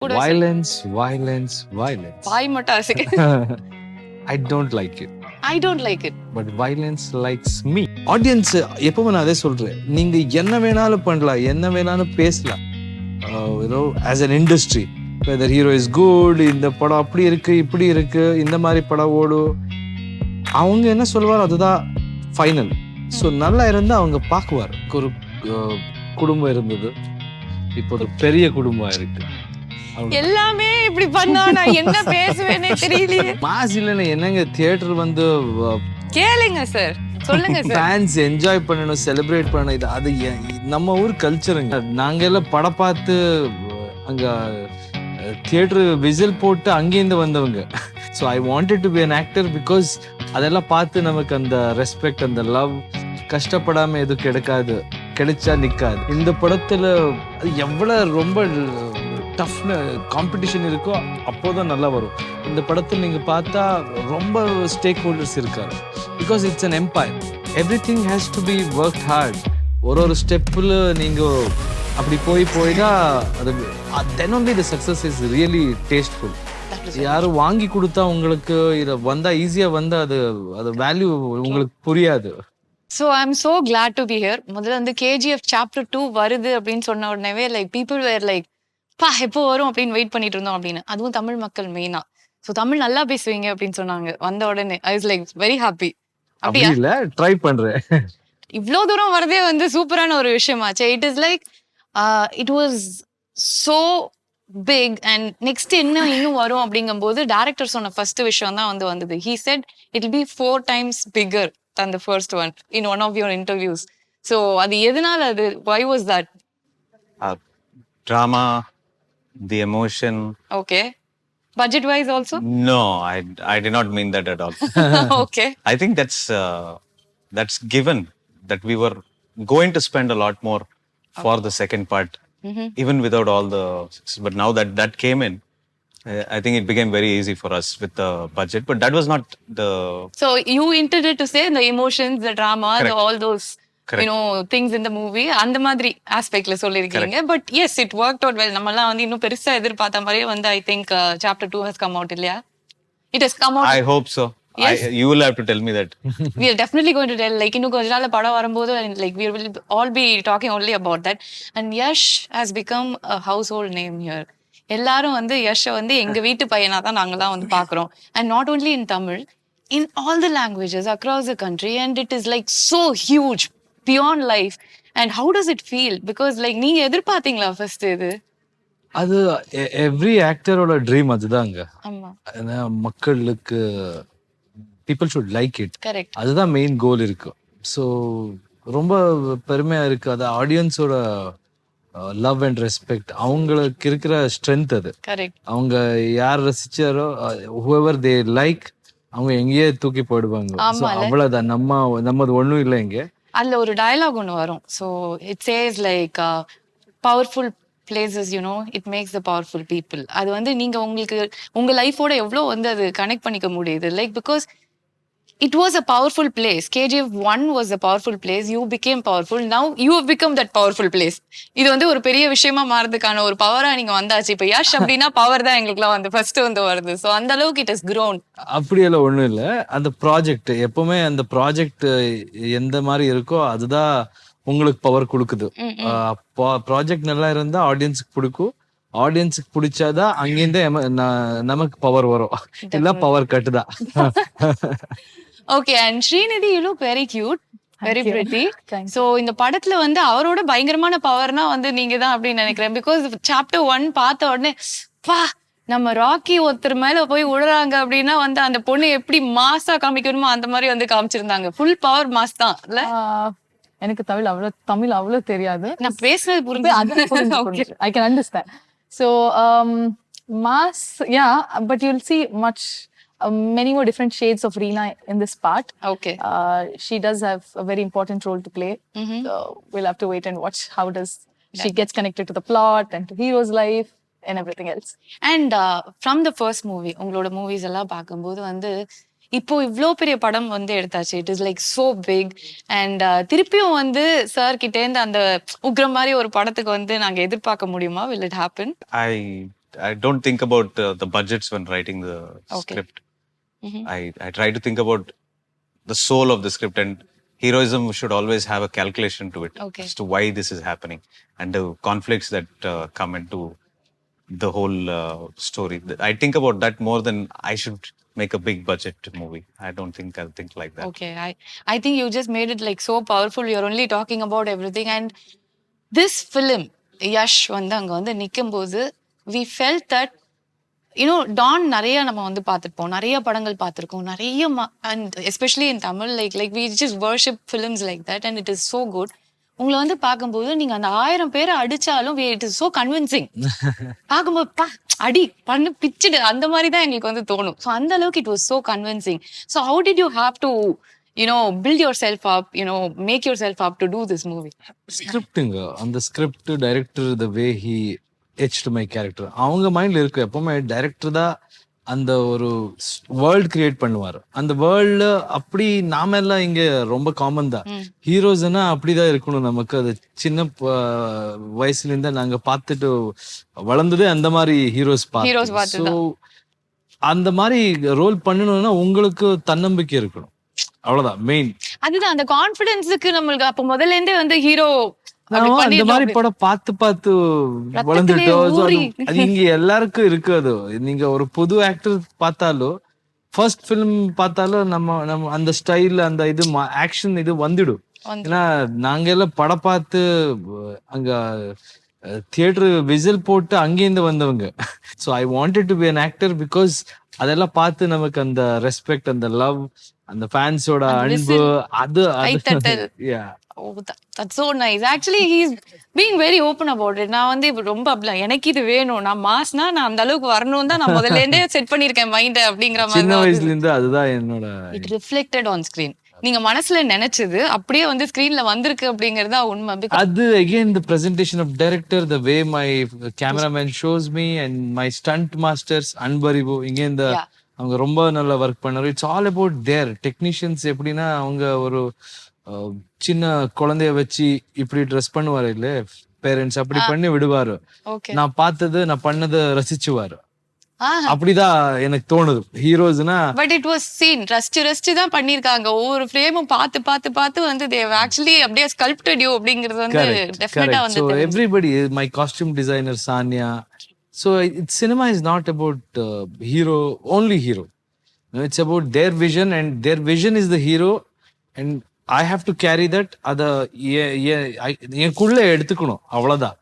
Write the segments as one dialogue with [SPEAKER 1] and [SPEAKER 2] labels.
[SPEAKER 1] Violence, violence, violence.
[SPEAKER 2] பாய் மட்டும் அசைக்க.
[SPEAKER 1] I don't like it.
[SPEAKER 2] I don't like it.
[SPEAKER 1] But violence likes me. Audience எப்பவும் நான் அதே சொல்றேன். நீங்க என்ன வேணாலும் பண்ணலாம், என்ன வேணாலும் பேசலாம். You know, as an industry, whether hero is good, இந்த படம் அப்படி இருக்கு, இப்படி இருக்கு, இந்த மாதிரி படம் ஓடும். அவங்க என்ன சொல்வார் அதுதான் ஃபைனல். ஸோ நல்லா இருந்தா அவங்க பார்க்குவார். ஒரு குடும்பம் இருந்தது, இப்போ ஒரு பெரிய குடும்பம் இருக்கு.
[SPEAKER 2] எல்லாமே இப்படி பண்ணா நான் என்ன பேசுவேனே தெரியலையே.
[SPEAKER 1] மாஸ் இல்லைன்னு என்னங்க, தியேட்டர் வந்து
[SPEAKER 2] கேளுங்க சார், சொல்லுங்க சார்.
[SPEAKER 1] ஃபேன்ஸ் என்ஜாய் பண்ணணும், செலிப்ரேட் பண்ணணும். இது அது நம்ம ஊர் கல்ச்சருங்க. நாங்க எல்லாம் படம் பார்த்து அங்க தியேட்டர் விசில் போட்டு அங்கேருந்து வந்தவங்க. So I wanted to be an actor because அதெல்லாம் பார்த்து நமக்கு அந்த ரெஸ்பெக்ட், அந்த லவ், கஷ்டப்படாம எதுவும் கிடைச்சா நிக்காது. இந்த படத்துல அது எவ்வளவு ரொம்ப டஃப் காம்படிஷன் இருக்கோ அப்போதான் நல்லா வரும். இந்த படத்தில் நீங்க பார்த்தா ரொம்ப ஸ்டேக் ஹோல்டர்ஸ் இருக்காரு. Because it's an empire. Everything has to be work hard. ஒரு ஸ்டெப்பில் நீங்க அப்படி போய்தான் அது then only the success is really tasteful. யாரும் வாங்கி கொடுத்தா உங்களுக்கு இதை வந்தா ஈஸியா வந்தா அது வேல்யூ உங்களுக்கு புரியாது.
[SPEAKER 2] So I'm so glad to be here. முதல்ல வந்து KGF chapter 2 வருது அப்படின்னு சொன்ன உடனே லைக் பீப்புள் வேர் லைக் பா எப்போ வரும் அப்படின்னு வெயிட் பண்ணிட்டு இருந்தோம் அப்படின்னு. அதுவும் தமிழ் மக்கள் மெயினா. ஸோ தமிழ் நல்லா பேசுவீங்க அப்படின்னு சொன்னாங்க வந்த உடனே. I was like very happy.
[SPEAKER 1] அப்படியா? இல்ல ட்ரை பண்றேன்.
[SPEAKER 2] இவ்வளோ தூரம் வரதே வந்து சூப்பரான ஒரு விஷயமாச்சு. It is like it was so big and next என்ன இன்னும் வரும் அப்படிங்கும்போது டைரக்டர் சொன்ன ஃபர்ஸ்ட் விஷயம் தான் வந்தது. He said it will be 4 times bigger than the first one in one of your interviews. So அது எதனால அது, why was that?
[SPEAKER 3] Drama, the emotion.
[SPEAKER 2] Okay. Budget wise also?
[SPEAKER 3] No, I did not mean that at all.
[SPEAKER 2] Okay.
[SPEAKER 3] I think that's given that we were going to spend a lot more for the second part, even without all the. But now that came in, I think it became very easy for us with the budget. But that was not the.
[SPEAKER 2] So you intended to say the emotions, the drama, all those.
[SPEAKER 3] Correct.
[SPEAKER 2] You know, things in the movie அந்த மாதிரி ஆஸ்பெக்ட்ல சொல்லிருக்கீங்க. But S it worked out well. நம்ம எல்லாம் வந்து இன்னும் பெருசா எதிர்பார்த்த மாதிரியே வந்து I think chapter 2 has come out இல்லையா? It has come out.
[SPEAKER 3] I hope so.
[SPEAKER 2] Yes.
[SPEAKER 3] You will have to tell me that.
[SPEAKER 2] We are definitely going to tell. Like இன்னும் கொஞ்ச நாள்ல படம் வரும்போது like we will all be talking only about that. And Yash has become a household name here. எல்லாரும் வந்து யஷை வந்து எங்க வீட்டு பையனா தான் நாங்கெல்லாம் வந்து பாக்குறோம். And not only in Tamil, in all the languages across the country, and it is like so huge beyond life. And how does it feel? Because like நீங்க எதிர்பார்த்தீங்களா ஃபர்ஸ்ட் இது?
[SPEAKER 1] அது எவ்ரி ஆக்டரோட ட்ரீம் அதுதாங்க.
[SPEAKER 2] ஆமா.
[SPEAKER 1] மக்களுக்கு people should like it.
[SPEAKER 2] Correct.
[SPEAKER 1] அதுதான் main கோல் இருக்கு. So ரொம்ப பெருமையா இருக்கு. அது ஆடியன்ஸோட லவ் அண்ட் ரெஸ்பெக்ட், அவங்களுக்கு இருக்கிற ஸ்ட்ரென்த் அது.
[SPEAKER 2] கரெக்ட்.
[SPEAKER 1] அவங்க யார் ரசிச்சாரோ whoever they like அவங்க எங்கேயே தூக்கி போயிடுவாங்க. அவ்வளவுதான். நம்மது ஒண்ணும் இல்லை இங்க.
[SPEAKER 2] அதுல ஒரு டயலாக் ஒன்று வரும். So it chase like powerful places you know it makes the powerful people. அது வந்து நீங்க உங்களுக்கு உங்க லைஃபோட எவ்வளோ வந்து அது கனெக்ட் பண்ணிக்க முடியுது. Like because it was a powerful place. KGF 1 was a powerful place. You became powerful. Now you have become that powerful place. இது வந்து ஒரு பெரிய விஷயமா மாறதுக்கான ஒரு பவரா நீங்க வந்தாச்சு. இப்ப யாஷ் அப்படின்னா பவர் தான் எங்களுக்குலாம் வந்து ஃபர்ஸ்ட் வந்து வருது. ஸோ அந்த அளவுக்கு இட் ஹஸ் grown.
[SPEAKER 1] அப்படியெல்லாம் ஒண்ணும் இல்லை. அந்த ப்ராஜெக்ட் எப்பவுமே அந்த ப்ராஜெக்ட் எந்த மாதிரி இருக்கோ அதுதான் உங்களுக்கு பவர் கொடுக்குது. ப்ராஜெக்ட் நல்லா இருந்தா ஆடியன்ஸுக்கு பிடிக்கும். ஆடியன்ஸுக்கு பிடிச்சாதான் அங்கேருந்து நமக்கு பவர் வரும். இல்ல பவர் கட்டு தான்.
[SPEAKER 2] Okay, and Srinidhi, you look very cute, very pretty. So இந்த படத்துல வந்து அவரோட பயங்கரமான பவர்னா வந்து நீங்க தான் அப்படின்னு நினைக்கிறேன். பிகாஸ் சாப்டர் 1 பார்த்த உடனே பா நம்ம ராக்கி ஒருத்தர் மேல போய் விழுறாங்க அப்படின்னா வந்து அந்த பொண்ணு எப்படி மாசா காமிக்கணுமோ அந்த மாதிரி வந்து காமிச்சிருந்தாங்க. ஃபுல் பவர் மாஸ் தான் இல்ல?
[SPEAKER 4] எனக்கு தமிழ் அவ்வளவு தெரியாது.
[SPEAKER 2] நான் பேசுறது புரிஞ்சு
[SPEAKER 4] I can understand. So mass, yeah, but you'll see many more different shades of Reena in this part.
[SPEAKER 2] Okay.
[SPEAKER 4] She does have a very important role to play. So we'll have to wait and watch how does she gets connected to the plot and to hero's life and everything else.
[SPEAKER 2] And from the first movie, உங்களோட movies எல்லாம் பார்க்கும்போது வந்து இப்போ இவ்வளோ பெரிய படம் வந்து எடுத்தாச்சு. It is like so big. And திருப்பியும் வந்து சார் கிட்டேருந்து அந்த உக்ரம் மாதிரி ஒரு படத்துக்கு வந்து நாங்க எதிர்பார்க்க முடியுமா? will it happen?
[SPEAKER 3] I don't think about the budgets when writing the
[SPEAKER 2] Okay.
[SPEAKER 3] script. I try to think about the soul of the script, and heroism should always have a calculation to it
[SPEAKER 2] Okay.
[SPEAKER 3] as to why this is happening and the conflicts that come into the whole story. I think about that more than I should make a big budget movie. I don't think I'll think like that.
[SPEAKER 2] Okay, I think you just made it like so powerful. You're only talking about everything. And this film, Yash வந்து அங்க வந்து நிக்கும்போது we felt that Don நிறைய நம்ம வந்து பார்த்துருப்போம், நிறைய படங்கள் பார்த்துருக்கோம், நிறைய and especially in Tamil like we just worship films like that and it is so good. உங்களை வந்து பார்க்கும்போது நீங்க அந்த 1000 பேரை அடிச்சாலும் it is so convincing. பார்க்கும்போது அடி பண்ணு பிச்சுடு அந்த மாதிரி தான் எங்களுக்கு வந்து தோணும். ஸோ அந்த அளவுக்கு it was so convincing. So how did you have to build yourself up, make yourself up to do this movie?
[SPEAKER 1] ஸ்கிரிப்டுங்க, அந்த script director the way he etched my character அவங்க மைண்ட்ல இருக்கு. எப்பவுமே டைரக்டர் தான் அந்த ஒரு வேர்ல்ட் கிரியேட் பண்ணுவார். அந்த வேர்ல்டு அப்படி நாம எல்லாம் இங்க ரொம்ப காமன் தான். ஹீரோஸ்னா அப்படிதான் இருக்கணும். நமக்கு அது சின்ன வயசுல இருந்தா நாங்க பார்த்துட்டு வளர்ந்ததே அந்த மாதிரி ஹீரோஸ் பார்த்து. ஸோ அந்த மாதிரி ரோல் பண்ணணும்னா உங்களுக்கு தன்னம்பிக்கை இருக்கணும், அவ்வளவுதான் மெயின்.
[SPEAKER 2] அதுதான் அந்த கான்ஃபிடன்ஸுக்கு நம்மளுக்கு அப்ப முதல்ல இருந்தே வந்து ஹீரோ
[SPEAKER 1] அந்த மாதிரி படம் பார்த்து வளர்ந்துட்டோம். அது இங்க எல்லாருக்கும் இருக்கு. அது நீங்க ஒரு புது ஆக்டர் பார்த்தாலும் ஃபர்ஸ்ட் ஃபிலிம் பார்த்தாலும் நம்ம அந்த ஸ்டைல் அந்த இது ஆக்ஷன் இது வந்துடும். ஏன்னா நாங்க எல்லாம் படம் பார்த்து அங்க தியேட்டர் விசில் போட்டு அங்கேருந்து வந்தவங்க. So I wanted to be an actor because அதெல்லாம் பார்த்து நமக்கு அந்த ரெஸ்பெக்ட், அந்த லவ், அந்த ஃபேன்ஸோட அன்பு, அது
[SPEAKER 2] Oh, that's so nice. Actually, he's being very open about it. நான் வந்து இப்ப ரொம்ப எனக்கு இது வேணும், நான் மாஸ்னா நான் அந்த அளவுக்கு வரணும் தான் நான் முதல்ல இருந்தே செட் பண்ணிருக்கேன் மைண்ட் அப்படிங்கிற மாதிரி.
[SPEAKER 1] சின்ன வயசுல இருந்து அதுதான் என்னோட.
[SPEAKER 2] It reflected on screen. நீங்க மனசுல நினைச்சது அப்படியே வந்து ஸ்கிரீன்ல வந்திருக்கு அப்படிங்கறதா உண்மை.
[SPEAKER 1] அது again the presentation of director, the way my cameraman shows me and my stunt masters Anbariv இங்க இந்த அவங்க ரொம்ப நல்லா ஒர்க் பண்ணாரு. It's all about their technicians. எப்படின்னா அவங்க ஒரு சின்ன குழந்தைய வச்சு இப்படி ட்ரெஸ் பண்ணுவாரு இல்ல பேரண்ட்ஸ், அப்படி பண்ணி விடுவாரு. நான் பார்த்தது நான் பண்ணதை ரசிச்சுவாரு. அப்படிதான் எனக்கு தோணுது ஹீரோஸ்னா.
[SPEAKER 2] பட் இட் வாஸ் சீன் ரசிச்சு தான் பண்ணிருக்காங்க. ஒவ்வொரு ஃப்ரேமும் பார்த்து வந்து they have actually அப்படியே sculpted you அப்படிங்கிறது வந்து டெஃபினட்டா வந்து.
[SPEAKER 1] So everybody, my costume designer Sanya. So cinema is not about hero, only hero. No, it's about their vision and their vision is the hero and I have to carry that. அத எனக்குள்ள எடுத்துக்கணும், அவ்வளவுதான்.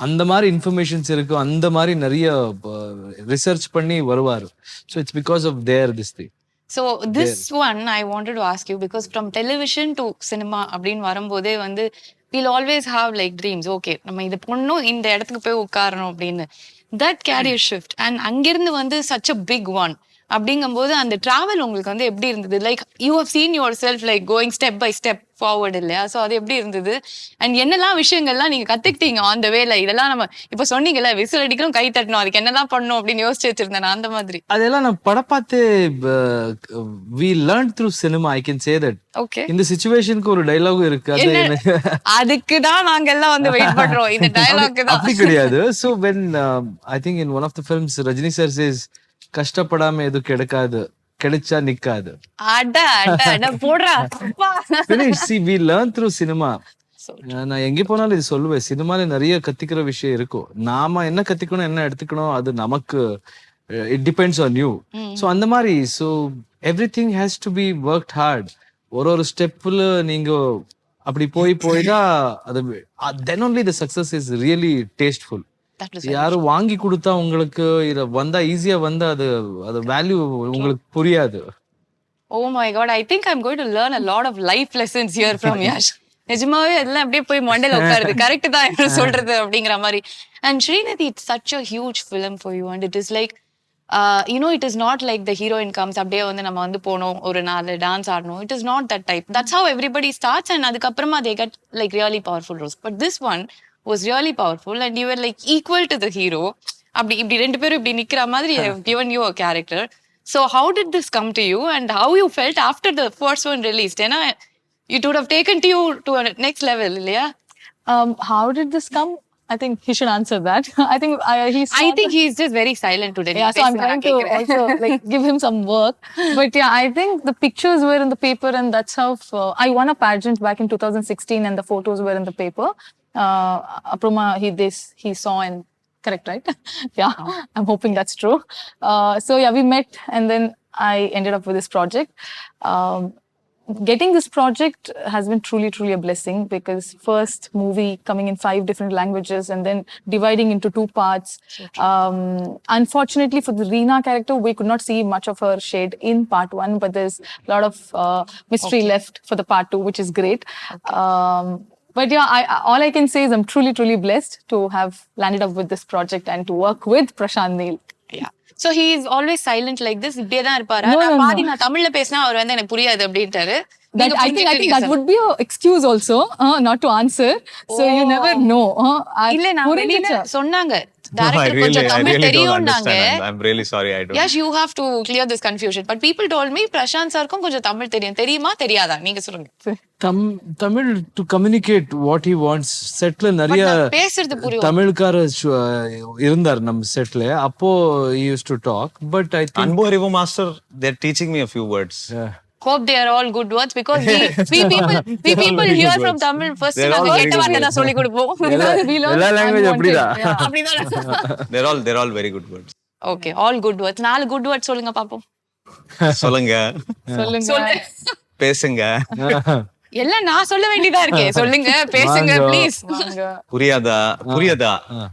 [SPEAKER 1] அந்த மாதிரி informations இருக்கு, அந்த மாதிரி நிறைய ரிசர்ச் பண்ணி வருவாரு. So it's because of their this thing.
[SPEAKER 2] So this one I wanted to ask you because from television to cinema அப்படின்னு வரும்போதே வந்து we'll always have like dreams. Okay, நம்ம இது பொண்ணும் இந்த இடத்துக்கு போய் உட்காரணும் அப்படின்னு. That career shift and அங்கிருந்து வந்து such a big one அப்படிங்கும்போது அந்த டிராவல் உங்களுக்கு வந்து எப்படி இருந்தது? Like you have seen yourself like going step by step forward இல்லையா? ஸோ அது எப்படி இருந்தது? அண்ட் என்னெல்லாம் விஷயங்கள்லாம் நீங்க கத்துக்கிட்டீங்க ஆன் த வேல? இதெல்லாம் நம்ம இப்ப சொன்னீங்கல்ல விசில் அடிக்கணும், கை தட்டணும், அதுக்கு என்னெல்லாம் பண்ணணும் அப்படின்னு யோசிச்சு வச்சிருந்தேன் அந்த மாதிரி.
[SPEAKER 1] அதெல்லாம் நான் படம் பார்த்து we learned through cinema, I can say that.
[SPEAKER 2] Okay,
[SPEAKER 1] இந்த சிச்சுவேஷனுக்கு ஒரு டயலாக் இருக்கு,
[SPEAKER 2] அதுக்கு தான் நாங்க எல்லாம் வந்து வெயிட் பண்றோம். இந்த டயலாக் தான்
[SPEAKER 1] அப்படி கிடையாது. So when I think in one of the films Rajini sir says கஷ்டப்படாம எதுவும் கிடைக்காது, கிடைச்சா நிக்காது. See, we learn through cinema. நான் எங்க போனாலும் இது சொல்லுவேன், சினிமால நிறைய கத்துக்கிற விஷயம் இருக்கும். நாம என்ன கத்துக்கணும், என்ன எடுத்துக்கணும், அது நமக்கு it depends on you. So அந்த மாதிரி so everything has to be worked hard. ஒரு ஸ்டெப்ல நீங்க அப்படி போய் தான் அது then only the success is really tasteful. யாரும் வாங்கி கொடுத்தா உங்களுக்கு இத வந்தா ஈஸியா வந்தா அது வேல்யூ உங்களுக்கு புரியாது.
[SPEAKER 2] Oh my god, I think I'm going to learn a lot of life lessons here from Yash. நிஜமாவே அதெல்லாம் அப்படியே போய் மண்டையில உட்காருது. கரெக்ட் தான் என்ன சொல்றது அப்படிங்கிற மாதிரி. And Srinidhi, it's such a huge film for you and it is like it is not like the heroine comes அப்படியே வந்து நம்ம வந்து போனோம் ஒரு 4 டான்ஸ் ஆடணும். It is not that type. That's how everybody starts and அதுக்கப்புறமா they get like really powerful roles. But this one was really powerful and you were like equal to the hero. இப்படி ரெண்டு பேரும் இப்படி நிக்கிற மாதிரி have given you a character. So how did this come to you and how you felt after the first one released? ஏன்னா it would have taken you to a next level இல்லையா?
[SPEAKER 4] How did this come? I think he should answer that. I think
[SPEAKER 2] I think he's just very silent today.
[SPEAKER 4] Yeah, so I'm trying to also like give him some work. But yeah, I think the pictures were in the paper, and that's how I won a pageant back in 2016, and the photos were in the paper. Aproma, he saw and correct, right? Yeah, I'm hoping that's true. So yeah, we met, and then I ended up with this project. Getting this project has been truly a blessing, because first movie coming in 5 different languages and then dividing into 2 parts. Unfortunately for the Reena character, we could not see much of her shade in part 1, but there's a lot of mystery left for the part 2, which is great. But yeah, all I can say is I'm truly blessed to have landed up with this project and to work with Prasanth Neel.
[SPEAKER 2] Yeah. So he is always silent like this. இப்படியே தான் இருப்பாரா? நான் பாதி நான் தமிழ்ல பேசினா அவர் வந்து எனக்கு புரியாது அப்படின்ட்டாரு.
[SPEAKER 4] I think that would be an excuse also, not to answer. So you never know.
[SPEAKER 2] இல்ல நான் வெளியில சொன்னாங்க.
[SPEAKER 3] No, I
[SPEAKER 2] டைரக்டர் கொஞ்சம் Tamil
[SPEAKER 3] really don't
[SPEAKER 2] தெரியும்னாங்க.
[SPEAKER 3] understand. I'm really sorry, I don't.
[SPEAKER 2] Yes, you have to clear this confusion. But people told me Prashanth சாருக்கும் கொஞ்சம் தமிழ் தெரியும். தெரியுமா தெரியாதா? நீங்க சொல்லுங்க.
[SPEAKER 1] Tamil to communicate what he wants. செட்ல நிறைய
[SPEAKER 2] பேசுறது புரியும்.
[SPEAKER 1] தமிழ்கார இருந்தார் நம்ம செட்ல. அப்போ he used to talk, but I think
[SPEAKER 3] Anbu Arivu master, they're teaching me a few words.
[SPEAKER 2] Hope they are all good words, because we people hear from Tamil first நாங்க கேட்ட வார்த்தை தான் சொல்லி கொடுப்போம்.
[SPEAKER 1] எல்லா லாங்குவேஜ் அப்படிதான்.
[SPEAKER 2] அப்படிதான்.
[SPEAKER 3] They're all very good words.
[SPEAKER 2] Okay, all good words. 4 good words சொல்லுங்க பாப்போம்.
[SPEAKER 3] சொல்லுங்க. பேசுங்க.
[SPEAKER 2] எல்லாம் நான் சொல்ல வேண்டியதா இருக்கே. சொல்லுங்க, பேசுங்க ப்ளீஸ்.
[SPEAKER 3] புரியாதா?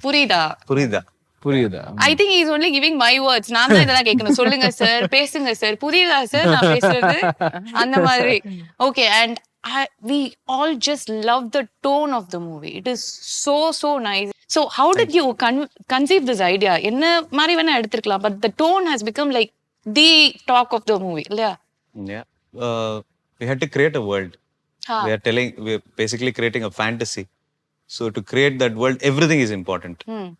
[SPEAKER 1] புரியுதா?
[SPEAKER 2] I think he is only giving my words. நான் தான் இதெல்லாம் கேட்கணும். சொல்லுங்க சார், பேசுங்க சார், புரியுதா சார் நான் பேசுறது? அந்த மாதிரி. Okay, and we all just love the tone of the movie. It is so nice. So how did you conceive this idea? என்ன மாதிரி வேணா எடுத்துக்கலாம், but the tone has become like the talk of the movie.
[SPEAKER 3] Yeah. We had to create a world. We're basically creating a fantasy. So to create that world, everything is important.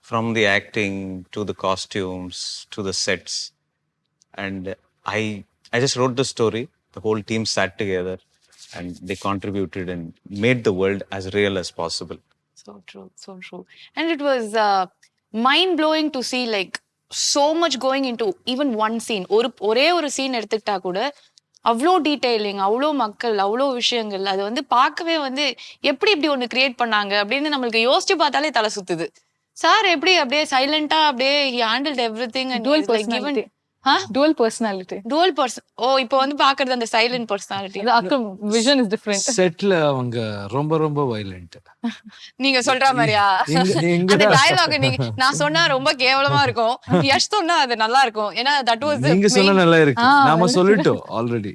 [SPEAKER 3] From the acting to the costumes to the sets. And I just wrote the story. The whole team sat together and they contributed and made the world as real as possible.
[SPEAKER 2] So true. And it was mind-blowing to see like so much going into even one scene. ஒரே ஒரு scene எடுத்துக்கிட்டா கூட அவ்வளோ detailing, அவ்வளோ மக்கள், அவ்வளோ விஷயங்கள். அது வந்து பார்க்கவே வந்து எப்படி இப்படி ஒண்ணு கிரியேட் பண்ணாங்க அப்படின்னு நம்மளுக்கு யோசிச்சு பார்த்தாலே தலை சுத்துது. சார் எப்படி அப்படியே சைலண்டா அப்படியே he handled everything and
[SPEAKER 4] dual personality. Dual personality. ஓ இப்போ வந்து பாக்குறது அந்த silent personality. The vision is different.
[SPEAKER 1] செட்ல அவங்க ரொம்ப வயலண்ட்.
[SPEAKER 2] நீங்க சொல்ற மாதிரியா? அந்த டயலாக் நான் சொன்னா ரொம்ப கேவலமா இருக்கும். யஷ் சொன்னா அது நல்லா இருக்கும். ஏன்னா that was
[SPEAKER 1] நீங்க சொன்னா நல்லா இருக்கு. நாம சொல்லிட்டோம் ஆல்ரெடி.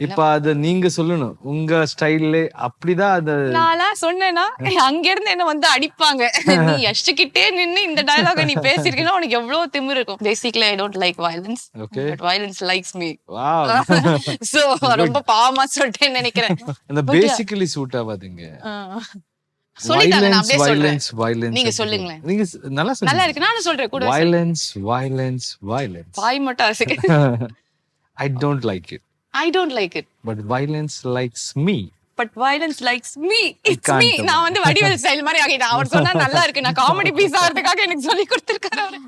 [SPEAKER 1] இப்போ அத நீங்க சொல்லணும் உங்க ஸ்டைல்ல. அப்படிதான் அது
[SPEAKER 2] நான் சொன்னேனா அங்க இருந்து என்ன வந்து அடிப்பாங்க. நீ யஷ் கிட்டே நின்னு இந்த டயலாக நீ பேசிருக்கீனா உனக்கு எவ்வளவு திமிரு இருக்கும். Basically I don't like violence.
[SPEAKER 1] Okay.
[SPEAKER 2] But violence likes me.
[SPEAKER 1] Wow.
[SPEAKER 2] So ரொம்ப பாவமா சொல்லிட்டேன்னு நினைக்கிறேன்.
[SPEAKER 1] அந்த பேசிக்கலி சூட் ஆவாதீங்க.
[SPEAKER 2] சொல்லிட்டாங்க, நான் அப்படியே சொல்றேன்.
[SPEAKER 1] Violence.
[SPEAKER 2] நீங்க சொல்லுங்களேன்.
[SPEAKER 1] நீங்க நல்லா சொல்லுங்க.
[SPEAKER 2] நல்லா இருக்கு, நானும் சொல்றேன் கூட.
[SPEAKER 1] Violence.
[SPEAKER 2] வாய் மட்டும் அசைக்க.
[SPEAKER 1] I don't like it. But violence likes me.
[SPEAKER 2] It's me. நான் வந்து வடிவேல் ஸ்டைல் மாதிரி ஆகிட்டேன். அவர் சொன்னா நல்லா இருக்கு, நான் காமெடி பீஸ் ஆகிறதுக்காக எனக்கு சொல்லி கொடுத்திருக்காரு அவரு.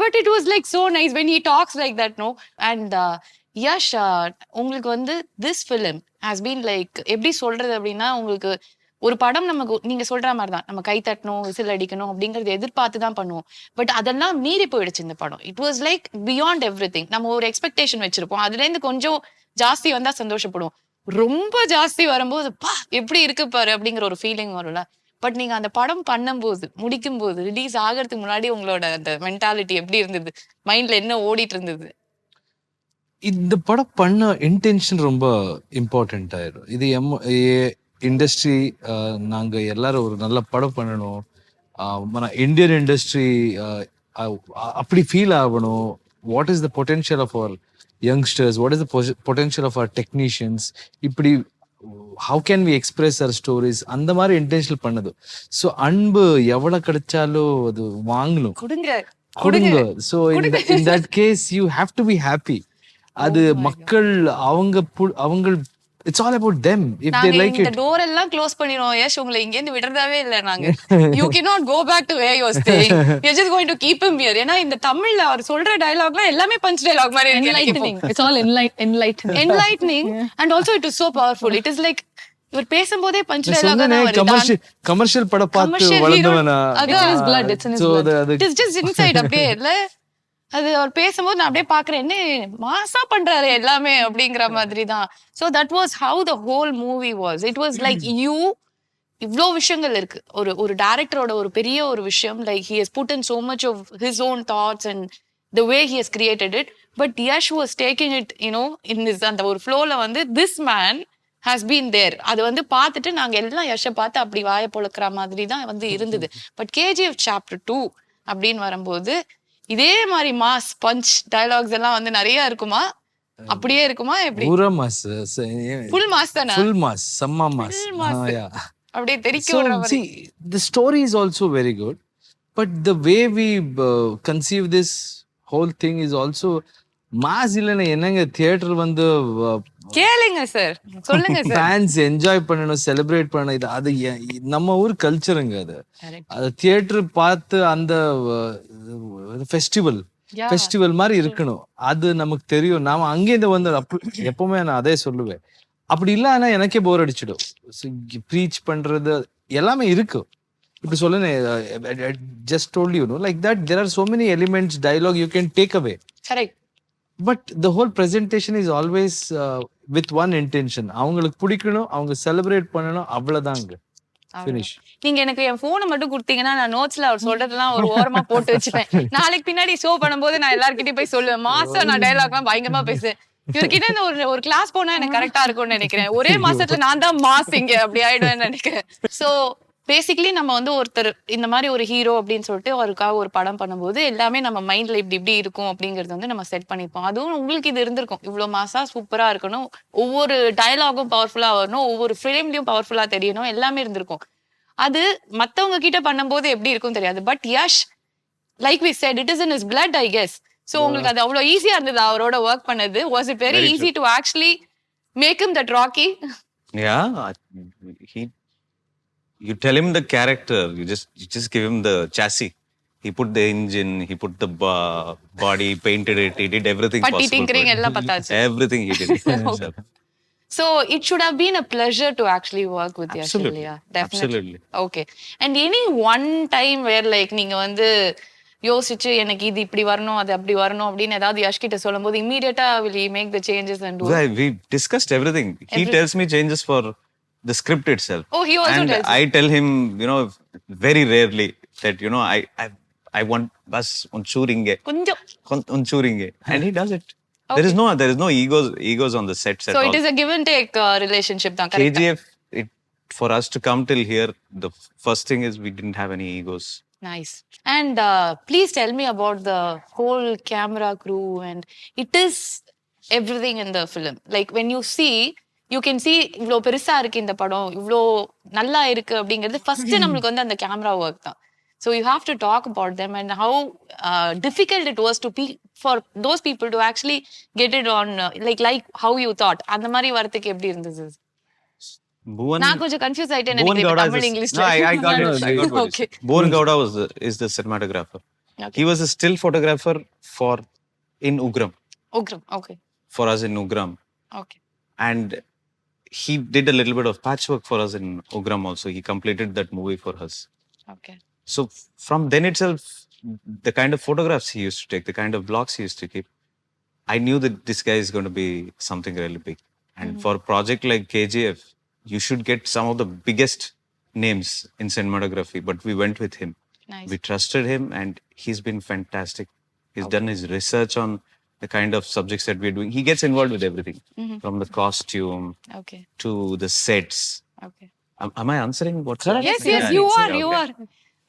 [SPEAKER 2] But it was like so nice when he talks like that, no? And Yash, உங்களுக்கு வந்து this film has been like எப்படி சொல்றது அப்படின்னா, உங்களுக்கு ஒரு படம் நமக்கு நீங்க சொல்ற மாதிரி தான், நம்ம கை தட்டணும், விசில் அடிக்கணும் அப்படிங்கறது எதிர்பார்த்து தான் பண்ணுவோம். பட் அதெல்லாம் மீறி போயிடுச்சு இந்த படம். It was like beyond everything. நம்ம ஒரு எக்ஸ்பெக்டேஷன் வச்சிருப்போம், அதுல இருந்து கொஞ்சம் ஜாஸ்தி வந்தா சந்தோஷப்படுவோம். ரொம்ப ஜாஸ்தி வரும்போது பா எப்படி இருக்கு பாரு அப்படிங்கிற ஒரு ஃபீலிங் வரும்ல. பட் நீங்க அந்த படம் பண்ணும்போது, முடிக்கும் போது, ரிலீஸ் ஆகிறதுக்கு முன்னாடி உங்களோட அந்த மென்டாலிட்டி எப்படி இருந்தது? மைண்ட்ல என்ன ஓடிட்டு இருந்தது?
[SPEAKER 1] இந்த படம் பண்ண இன்டென்ஷன் ரொம்ப இம்பார்ட்டன்ட் ஆயிடும். இது இண்டஸ்ட்ரி, நாங்க எல்லாரும் ஒரு நல்ல படம் பண்ணணும், இந்தியன் இண்டஸ்ட்ரி அப்படி ஃபீல் ஆகணும். What is the potential of our youngsters, what is the potential of our technicians, இப்படி how can we express our stories, அந்த மாதிரி இன்டென்ஷனல் பண்ணது. ஸோ அன்பு எவ்வளவு கிடைச்சாலும் அது வாங்கணும், கொடுங்க. So in that case you have to be happy. அது மக்கள் அவங்க It's all about them. If they
[SPEAKER 2] நாங்க
[SPEAKER 1] like
[SPEAKER 2] இந்த
[SPEAKER 1] it.
[SPEAKER 2] டோர் எல்லாம் க்ளோஸ் பண்ணிடுவோம். யஷ் உங்களை இங்க இருந்து விடுறதாவே இல்ல நாங்க. You cannot go back to where you're staying. You're just going to keep him here. ஏன்னா இந்த தமிழ்ல அவர் சொல்ற டயலாக்லாம் எல்லாமே பஞ்ச் டயலாக் மாதிரி இருக்கு எனக்கு இப்போ.
[SPEAKER 4] Enlightening. It's all enlightening.
[SPEAKER 2] Enlightening and also it is so powerful. It is like இவர் பேசும்போதே பஞ்ச் டயலாக் தான்
[SPEAKER 1] சொன்னனே
[SPEAKER 2] வருது.
[SPEAKER 1] கமர்ஷியல் படம் பார்த்து
[SPEAKER 2] Commercial
[SPEAKER 1] வளர்ந்தவனா.
[SPEAKER 2] hero.
[SPEAKER 4] It's in his blood. It's in his
[SPEAKER 1] So
[SPEAKER 4] blood.
[SPEAKER 1] அது
[SPEAKER 2] It is just inside அப்படியே இல்ல. அது அவர் பேசும்போது நான் அப்படியே பாக்குறேன் என்ன மாசா பண்றாரு எல்லாமே அப்படிங்கிற மாதிரி தான். So that was how the whole movie was. It was like you இவ்ளோ விஷயங்கள் இருக்கு. ஒரு டைரக்டரோட ஒரு பெரிய ஒரு விஷயம் like he has put in so much of his own thoughts and the way he has created it. But Yash was taking it, you know, in his அந்த ஒரு flowல வந்து this man has been there. அது வந்து பார்த்துட்டு நாங்க எல்லாம் யஷை பார்த்து அப்படி வாய பொளக்குற மாதிரி தான் வந்து இருந்தது. பட் KGF chapter 2 அப்படின்னு வரும்போது இதே மாதிரி மாஸ் பஞ்ச் டயலாக்ஸ் எல்லாம் வந்து நிறைய இருக்குமா அப்படியே இருக்குமா எப்படி
[SPEAKER 1] பூரா மாஸ்
[SPEAKER 2] ஃபுல் மாஸ் தானே
[SPEAKER 1] full mass செம்ம மாஸ்.
[SPEAKER 2] Full mass.
[SPEAKER 1] Yeah.
[SPEAKER 2] அப்படியே தெறிக்க
[SPEAKER 1] So
[SPEAKER 2] விடுற மாதிரி
[SPEAKER 1] see, the story is also very good, but the way we conceive this whole thing is also mass. இல்லைன்னா என்னங்க தியேட்டர் வந்து
[SPEAKER 2] கேளுங்க சார் சொல்லுங்க சார்
[SPEAKER 1] ஃபேன்ஸ் என்ஜாய் பண்ணணும், செலிப்ரேட் பண்ணணும். இது அது நம்ம ஊர் கல்ச்சருங்க. அது தியேட்டர் பார்த்து அந்த ஃபெஸ்டிவல் மாதிரி இருக்கணும். அது நமக்கு தெரியும். நாம அங்கேருந்து வந்து எப்பவுமே நான் அதே சொல்லுவேன். அப்படி இல்லைன்னா எனக்கே போர் அடிச்சிடும். ப்ரீச் பண்றது எல்லாமே இருக்கு. இப்படி சொல்லுங்க, just told you know like that there are so many elements dialogue you can take away.
[SPEAKER 2] Correct.
[SPEAKER 1] But the whole presentation is always with one intention. அவங்களுக்கு பிடிக்கணும், அவங்க செலிப்ரேட் பண்ணணும், அவ்வளவுதாங்க. ஃபினிஷ்.
[SPEAKER 2] நீங்க எனக்கு என் போனை மட்டும் கொடுத்தீங்கன்னா நான் நோட்ஸ்ல அவர் சொல்றதெல்லாம் ஒரு ஓரமா போட்டு வச்சுப்பேன். நாளைக்கு பின்னாடி ஷோ பண்ணும்போது நான் எல்லார்கிட்டயும் போய் சொல்லுவேன், மாசம் நான் டயலாக்லாம் பயங்கரமா பேசுவேன். இவர்கிட்ட இந்த ஒரு கிளாஸ் போனா எனக்கு கரெக்டா இருக்கும்னு நினைக்கிறேன். ஒரே மாசத்துல நான் தான் மாஸ் இங்க அப்படி ஆயிடுவேன்னு நினைக்கிறேன். சோ பேசிக்கலி நம்ம வந்து ஒருத்தர் இந்த மாதிரி ஒரு ஹீரோ அப்படின்னு சொல்லிட்டு அவருக்காக ஒரு படம் பண்ணும்போது எல்லாமே நம்ம மைண்ட்ல இப்படி இருக்கும் அப்படிங்கறது வந்து நம்ம செட் பண்ணிப்போம். அதுவும் உங்களுக்கு இது இருந்திருக்கும், இவ்வளவு மாசா சூப்பரா இருக்கணும், ஒவ்வொரு டயலாகும் பவர்ஃபுல்லா வரணும், ஒவ்வொரு ஃப்ரேம்லயும் பவர்ஃபுல்லா தெரியணும், எல்லாமே இருந்திருக்கும். அது மத்தவங்க கிட்ட பண்ணும்போது எப்படி இருக்கும் தெரியாது. But Yash like we set it is in his blood I guess. So உங்களுக்கு அது அவ்வளவு ஈஸியா இருந்தது அவரோட ஒர்க் பண்ணது? Was it very easy to actually make him that Rocky?
[SPEAKER 3] You tell him the character, you just give him the chassis. He put the engine, he put the body, painted it, he did everything
[SPEAKER 2] Patti
[SPEAKER 3] possible.
[SPEAKER 2] tinkering ella pattachu.
[SPEAKER 3] Everything he did.
[SPEAKER 2] Okay. So it should have been a pleasure to actually work with Yash. Yeah, definitely.
[SPEAKER 3] Absolutely.
[SPEAKER 2] Okay. And any one time where like நீங்க வந்து யோசிச்சு எனக்கு இது இப்படி வரணும் அது அப்படி வரணும் அப்படின்னு ஏதாவது யஷ் கிட்ட சொல்லும்போது immediately will he make the changes and do it?
[SPEAKER 3] We discussed everything. He tells me changes for the script itself.
[SPEAKER 2] Oh, he also
[SPEAKER 3] and
[SPEAKER 2] tells you.
[SPEAKER 3] I tell him, you know, very rarely that, you know, I want bus unchuringe. Unchuringe. And he does it.
[SPEAKER 2] Okay.
[SPEAKER 3] There is no egos on the sets at
[SPEAKER 2] So
[SPEAKER 3] all.
[SPEAKER 2] it is a give and take relationship தான், correct?
[SPEAKER 3] KGF, for us to come till here, the first thing is we didn't have any egos.
[SPEAKER 2] Nice. And please tell me about the whole camera crew and it is everything in the film. Like when you see, you can see இவ்ளோ பெருசா இருக்கு இந்த படம், இவ்ளோ நல்லா இருக்கு அப்படிங்கிறது first நம்மளுக்கு வந்து அந்த கேமரா ஒர்க் தான். So you have to talk about them and how difficult it was to be for those people to actually get it on like how you thought. அந்த மாதிரி வரதுக்கு எப்படி இருந்தது? நான் கொஞ்சம் கன்ஃபியூஸ் ஆயிட்டேன் நினைக்கிறேன் தமிழ் இங்கிலீஷ்ல.
[SPEAKER 3] I got it.
[SPEAKER 2] Okay.
[SPEAKER 3] Bhuvan Gowda is the cinematographer.
[SPEAKER 2] Okay.
[SPEAKER 3] He was a still photographer in Ugram.
[SPEAKER 2] Ugram, okay.
[SPEAKER 3] For us in Ugram.
[SPEAKER 2] Okay.
[SPEAKER 3] And he did a little bit of patchwork for us in Ugram also. He completed that movie for us.
[SPEAKER 2] Okay.
[SPEAKER 3] So from then itself, the kind of photographs he used to take, the kind of vlogs he used to keep, I knew that this guy is going to be something really big. And for a project like KGF, you should get some of the biggest names in cinematography, but we went with him.
[SPEAKER 2] Nice.
[SPEAKER 3] We trusted him and he's been fantastic. He's done his research on the kind of subjects that we're doing. He gets involved with everything, from the costume
[SPEAKER 2] Okay.
[SPEAKER 3] to the sets.
[SPEAKER 2] Okay.
[SPEAKER 3] Am I answering what?
[SPEAKER 2] Yes, you are.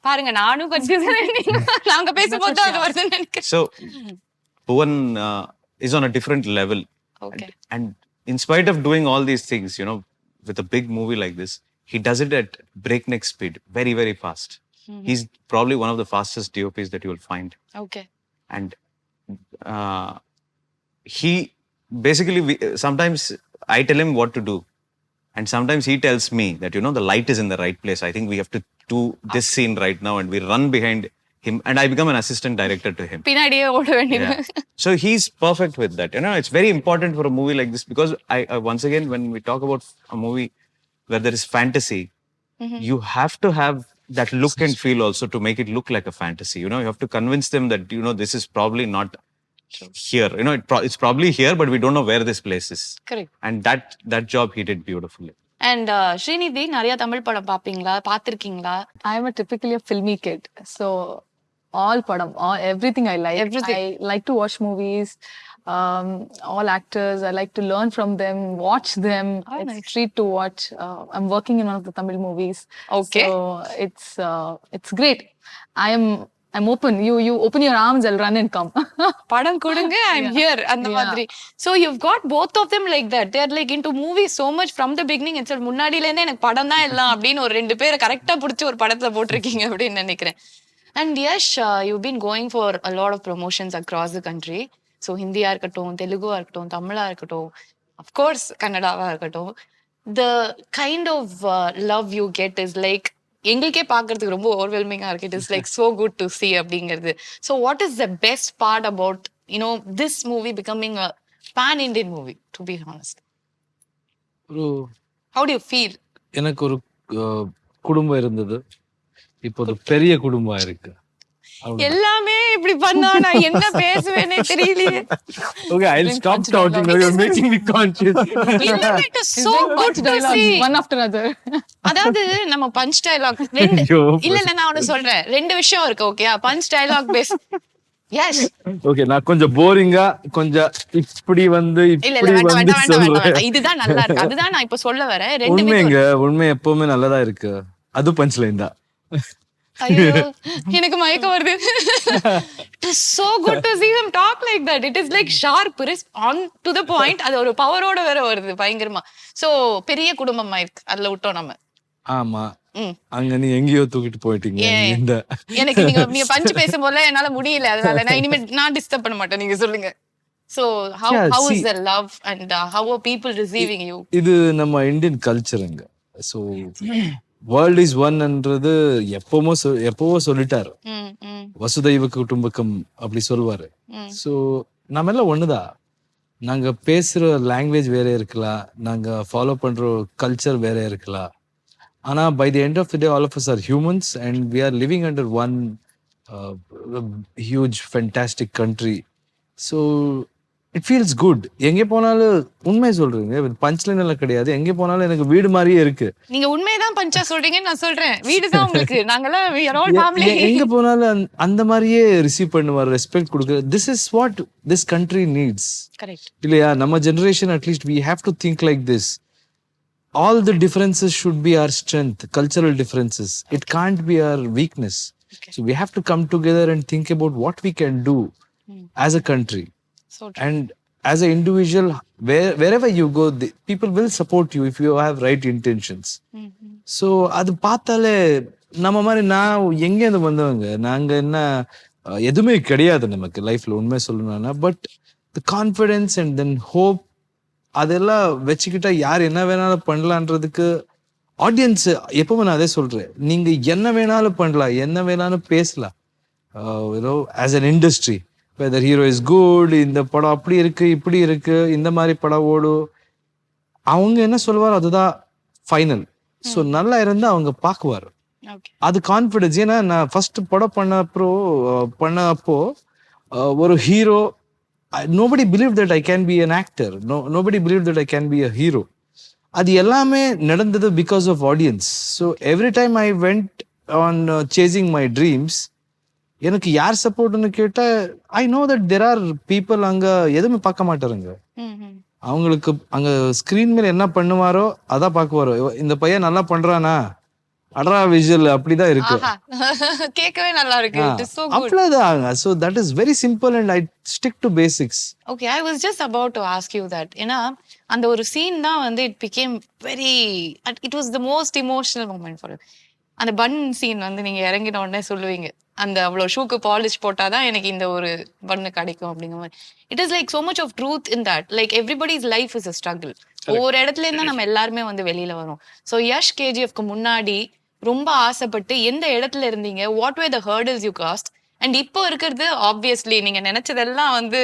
[SPEAKER 2] பாருங்க நானும் confuse ஆயிட்டேன். நாங்க பேசும்போது அது வருதுன்னு நினைக்கிறேன்.
[SPEAKER 3] So Bhuvan is on a different level.
[SPEAKER 2] Okay.
[SPEAKER 3] And in spite of doing all these things, you know, with a big movie like this, he does it at breakneck speed, very, very fast. He's probably one of the fastest DOPs that you will find.
[SPEAKER 2] Okay.
[SPEAKER 3] And he basically, sometimes I tell him what to do. And sometimes he tells me that, the light is in the right place. I think we have to do this scene right now. And we run behind him. And I become an assistant director to him.
[SPEAKER 2] பின்னாடியே ஓட வேண்டியது.
[SPEAKER 3] Yeah. So he's perfect with that. It's very important for a movie like this because once again, when we talk about a movie where there is fantasy, you have to have that look and feel also to make it look like a fantasy. You have to convince them that, this is probably not here. It's probably here, but we don't know where this place is.
[SPEAKER 2] Correct.
[SPEAKER 3] And that job he did beautifully.
[SPEAKER 2] And Srinidhi, நிறைய தமிழ் படம் பாப்பீங்களா, பாத்திருக்கீங்களா?
[SPEAKER 4] I'm a typically a filmy kid, so all padam, everything I like.
[SPEAKER 2] Everything.
[SPEAKER 4] I like to watch movies, all actors. I like to learn from them, watch them. It's
[SPEAKER 2] nice.
[SPEAKER 4] a treat to watch. I'm working in one of the Tamil movies.
[SPEAKER 2] Okay.
[SPEAKER 4] So it's great. I'm open. You open your arms, I'll run and come.
[SPEAKER 2] படம் கொடுங்க, I'm here. அந்த மாதிரி. So you've got both of them like that. They're like into movies so much from the beginning itself. முன்னாடில இருந்தே எனக்கு படம் தான் எல்லாம் அப்படின்னு ஒரு ரெண்டு பேரை கரெக்டா புடிச்சு ஒரு படத்துல போட்டிருக்கீங்க அப்படின்னு நினைக்கிறேன். And Yash, you've been going for a lot of promotions across the country. So ஹிந்தியா இருக்கட்டும், தெலுங்குவா இருக்கட்டும், தமிழா இருக்கட்டும், of course கன்னடாவா இருக்கட்டும். The kind of love you get is like எங்களுக்கே பாக்குறதுக்கு ரொம்ப ஓவர்வெல்மிங்கா இருக்கு. It is like so good to see அப்படிங்கிறது. So what is the best part about this movie becoming a pan-Indian movie, to be honest? How do you feel?
[SPEAKER 1] எனக்கு ஒரு குடும்பம் இருந்தது, இப்போ ஒரு பெரிய குடும்பம் இருக்கு.
[SPEAKER 2] எல்லாமே இப்படி பண்ணா நான் என்ன பேசுவேனே தெரியலையே.
[SPEAKER 1] Okay, I'll stop talking now. You're making me conscious.
[SPEAKER 2] It is so good to see.
[SPEAKER 4] One after another.
[SPEAKER 2] அதாவது நம்ம பஞ்ச் டயலாக் ரெண்டு இல்ல நான் ஒன்னு சொல்றேன், ரெண்டு விஷயம் இருக்கு. ஓகேயா, punch dialogue base. Yes
[SPEAKER 1] okay, நான் கொஞ்சம் போரிங்கா கொஞ்சம் இப்படி வந்து
[SPEAKER 2] இல்ல
[SPEAKER 1] இப்படி வந்து சொல்றேன்.
[SPEAKER 2] இதுதான் நல்லா இருக்கு. அதுதான் நான் இப்ப சொல்ல வரேன். ரெண்டு
[SPEAKER 1] உண்மை எப்பவுமே நல்லதா இருக்கு. அது பஞ்ச் லைன் தான்.
[SPEAKER 2] ஐயோ எனக்கு மயக்கம் வருது. It is so good to see them talk like that. It is like sharp, on to the point. அது ஒரு பவரோட வேற வருது பயங்கரமா. சோ பெரிய குடும்பமா இருக்கு, அதுல விட்டோம் நம்ம.
[SPEAKER 1] ஆமா, அங்க நீ எங்கேயோ தூக்கிட்டு போயிட்டீங்க.
[SPEAKER 2] எனக்கு நீங்க பஞ்ச் பேசும்போது என்னால முடியல, அதனால நான் இனிமே நான் டிஸ்டர்ப் பண்ண மாட்டேன். நீங்க சொல்லுங்க. So how is the love and how are people receiving you?
[SPEAKER 1] இது நம்ம இந்தியன் கல்ச்சருங்க. So வேர்ல்ட் இஸ் ஒன்ன்றது எப்பவோ சொல்லிட்டாரு. வசுதைவ குடும்பக்கம் அப்படி சொல்லுவாரு. ஸோ நம்ம எல்லாம் ஒண்ணுதான். நாங்க பேசுற லாங்குவேஜ் வேற இருக்கலாம், நாங்க ஃபாலோ பண்ற கல்ச்சர் வேற இருக்கலாம். ஆனா by the end of the day all of us are humans and we are living under one huge fantastic country. So it feels good. எங்கே போனாலும் உண்மை சொல்றீங்க, பஞ்ச் லைன் எல்லாம் கிடையாது. எங்கே போனாலும் எனக்கு வீடு மாதிரியே இருக்கு.
[SPEAKER 2] நீங்க உண்மைதான் பஞ்சா சொல்றீங்கன்னு நான் சொல்றேன். வீடு தான் உங்களுக்கு. நாங்கெல்லாம் we are all family.
[SPEAKER 1] எங்க போனாலும் அந்த மாதிரியே ரிசீவ் பண்ணுவார், ரெஸ்பெக்ட் கொடுக்குற. This is what this country needs.
[SPEAKER 2] Correct
[SPEAKER 1] இல்லையா? நம்ம generation at least we have to think like this. All the differences should be our strength, cultural differences. It can't be our weakness. So we have to come together and think about what we can do as a country.
[SPEAKER 2] So true.
[SPEAKER 1] And as an individual, wherever you go, people will support you if you have right intentions. So அது பார்த்தாலே நம்ம மாதிரி நான் எங்கேருந்து வந்தவங்க, நாங்க என்ன எதுவுமே கிடையாது நமக்கு லைஃப்ல உண்மை சொல்லணும்னா. But the confidence and then hope அதெல்லாம் வச்சுக்கிட்டா யார் என்ன வேணாலும் பண்ணலான்றதுக்கு ஆடியன்ஸ் எப்பவுமே நான் அதே சொல்றேன். நீங்க என்ன வேணாலும் பண்ணலாம், என்ன வேணாலும் பேசலாம். As an industry whether hero is good, இந்த படம் அப்படி இருக்கு இப்படி இருக்கு, இந்த மாதிரி படம் ஓடும், அவங்க என்ன சொல்லுவாரோ அதுதான் ஃபைனல். ஸோ நல்லா இருந்தா அவங்க பார்க்குவார். அது கான்ஃபிடன்ஸ். ஏன்னா நான் ஃபர்ஸ்ட் படம் பண்ணப்போ ஒரு hero, nobody believed that I can be an actor. Nobody believed that I can be a hero. அது எல்லாமே நடந்தது because of audience. So every time I went on chasing my dreams, எனக்கு யார் சப்போர்ட்னு கேட்டா I know that there are people அங்க எதுவுமே பார்க்க மாட்டாருங்க. அவங்களுக்கு அங்க ஸ்கிரீன் மேல என்ன பண்ணுவாரோ அதான் பார்க்குவாரோ. இந்த பையன் நல்லா பண்றானா, அட்ரா விஷுவல் அப்படிதான் இருக்கு.
[SPEAKER 2] கேட்கவே நல்லா இருக்கு. It is so good.
[SPEAKER 1] அவ்வளவுதான். So that is very simple and I stick to basics.
[SPEAKER 2] Okay, I was just about to ask you that. ஏன்னா அந்த ஒரு சீன் தான் வந்து it became very, it was the most emotional moment for you. அந்த பன் scene வந்து நீங்க இறங்கின உடனே சொல்லுவீங்க, அந்த அவ்வளோ ஷூக்கு பாலிஷ் போட்டாதான் எனக்கு இந்த ஒரு பண்ணு கிடைக்கும் அப்படிங்கிற மாதிரி. It is like so much of truth in that. Like everybody's life is a struggle. ஒவ்வொரு இடத்துல இருந்தா நம்ம எல்லாருமே வந்து வெளியில வரும். ஸோ யஷ் கேஜிஎஃப்க்கு முன்னாடி ரொம்ப ஆசைப்பட்டு எந்த இடத்துல இருந்தீங்க, what were the hurdles you crossed, and இப்போ இருக்கிறது ஆப்வியஸ்லி நீங்க நினைச்சதெல்லாம் வந்து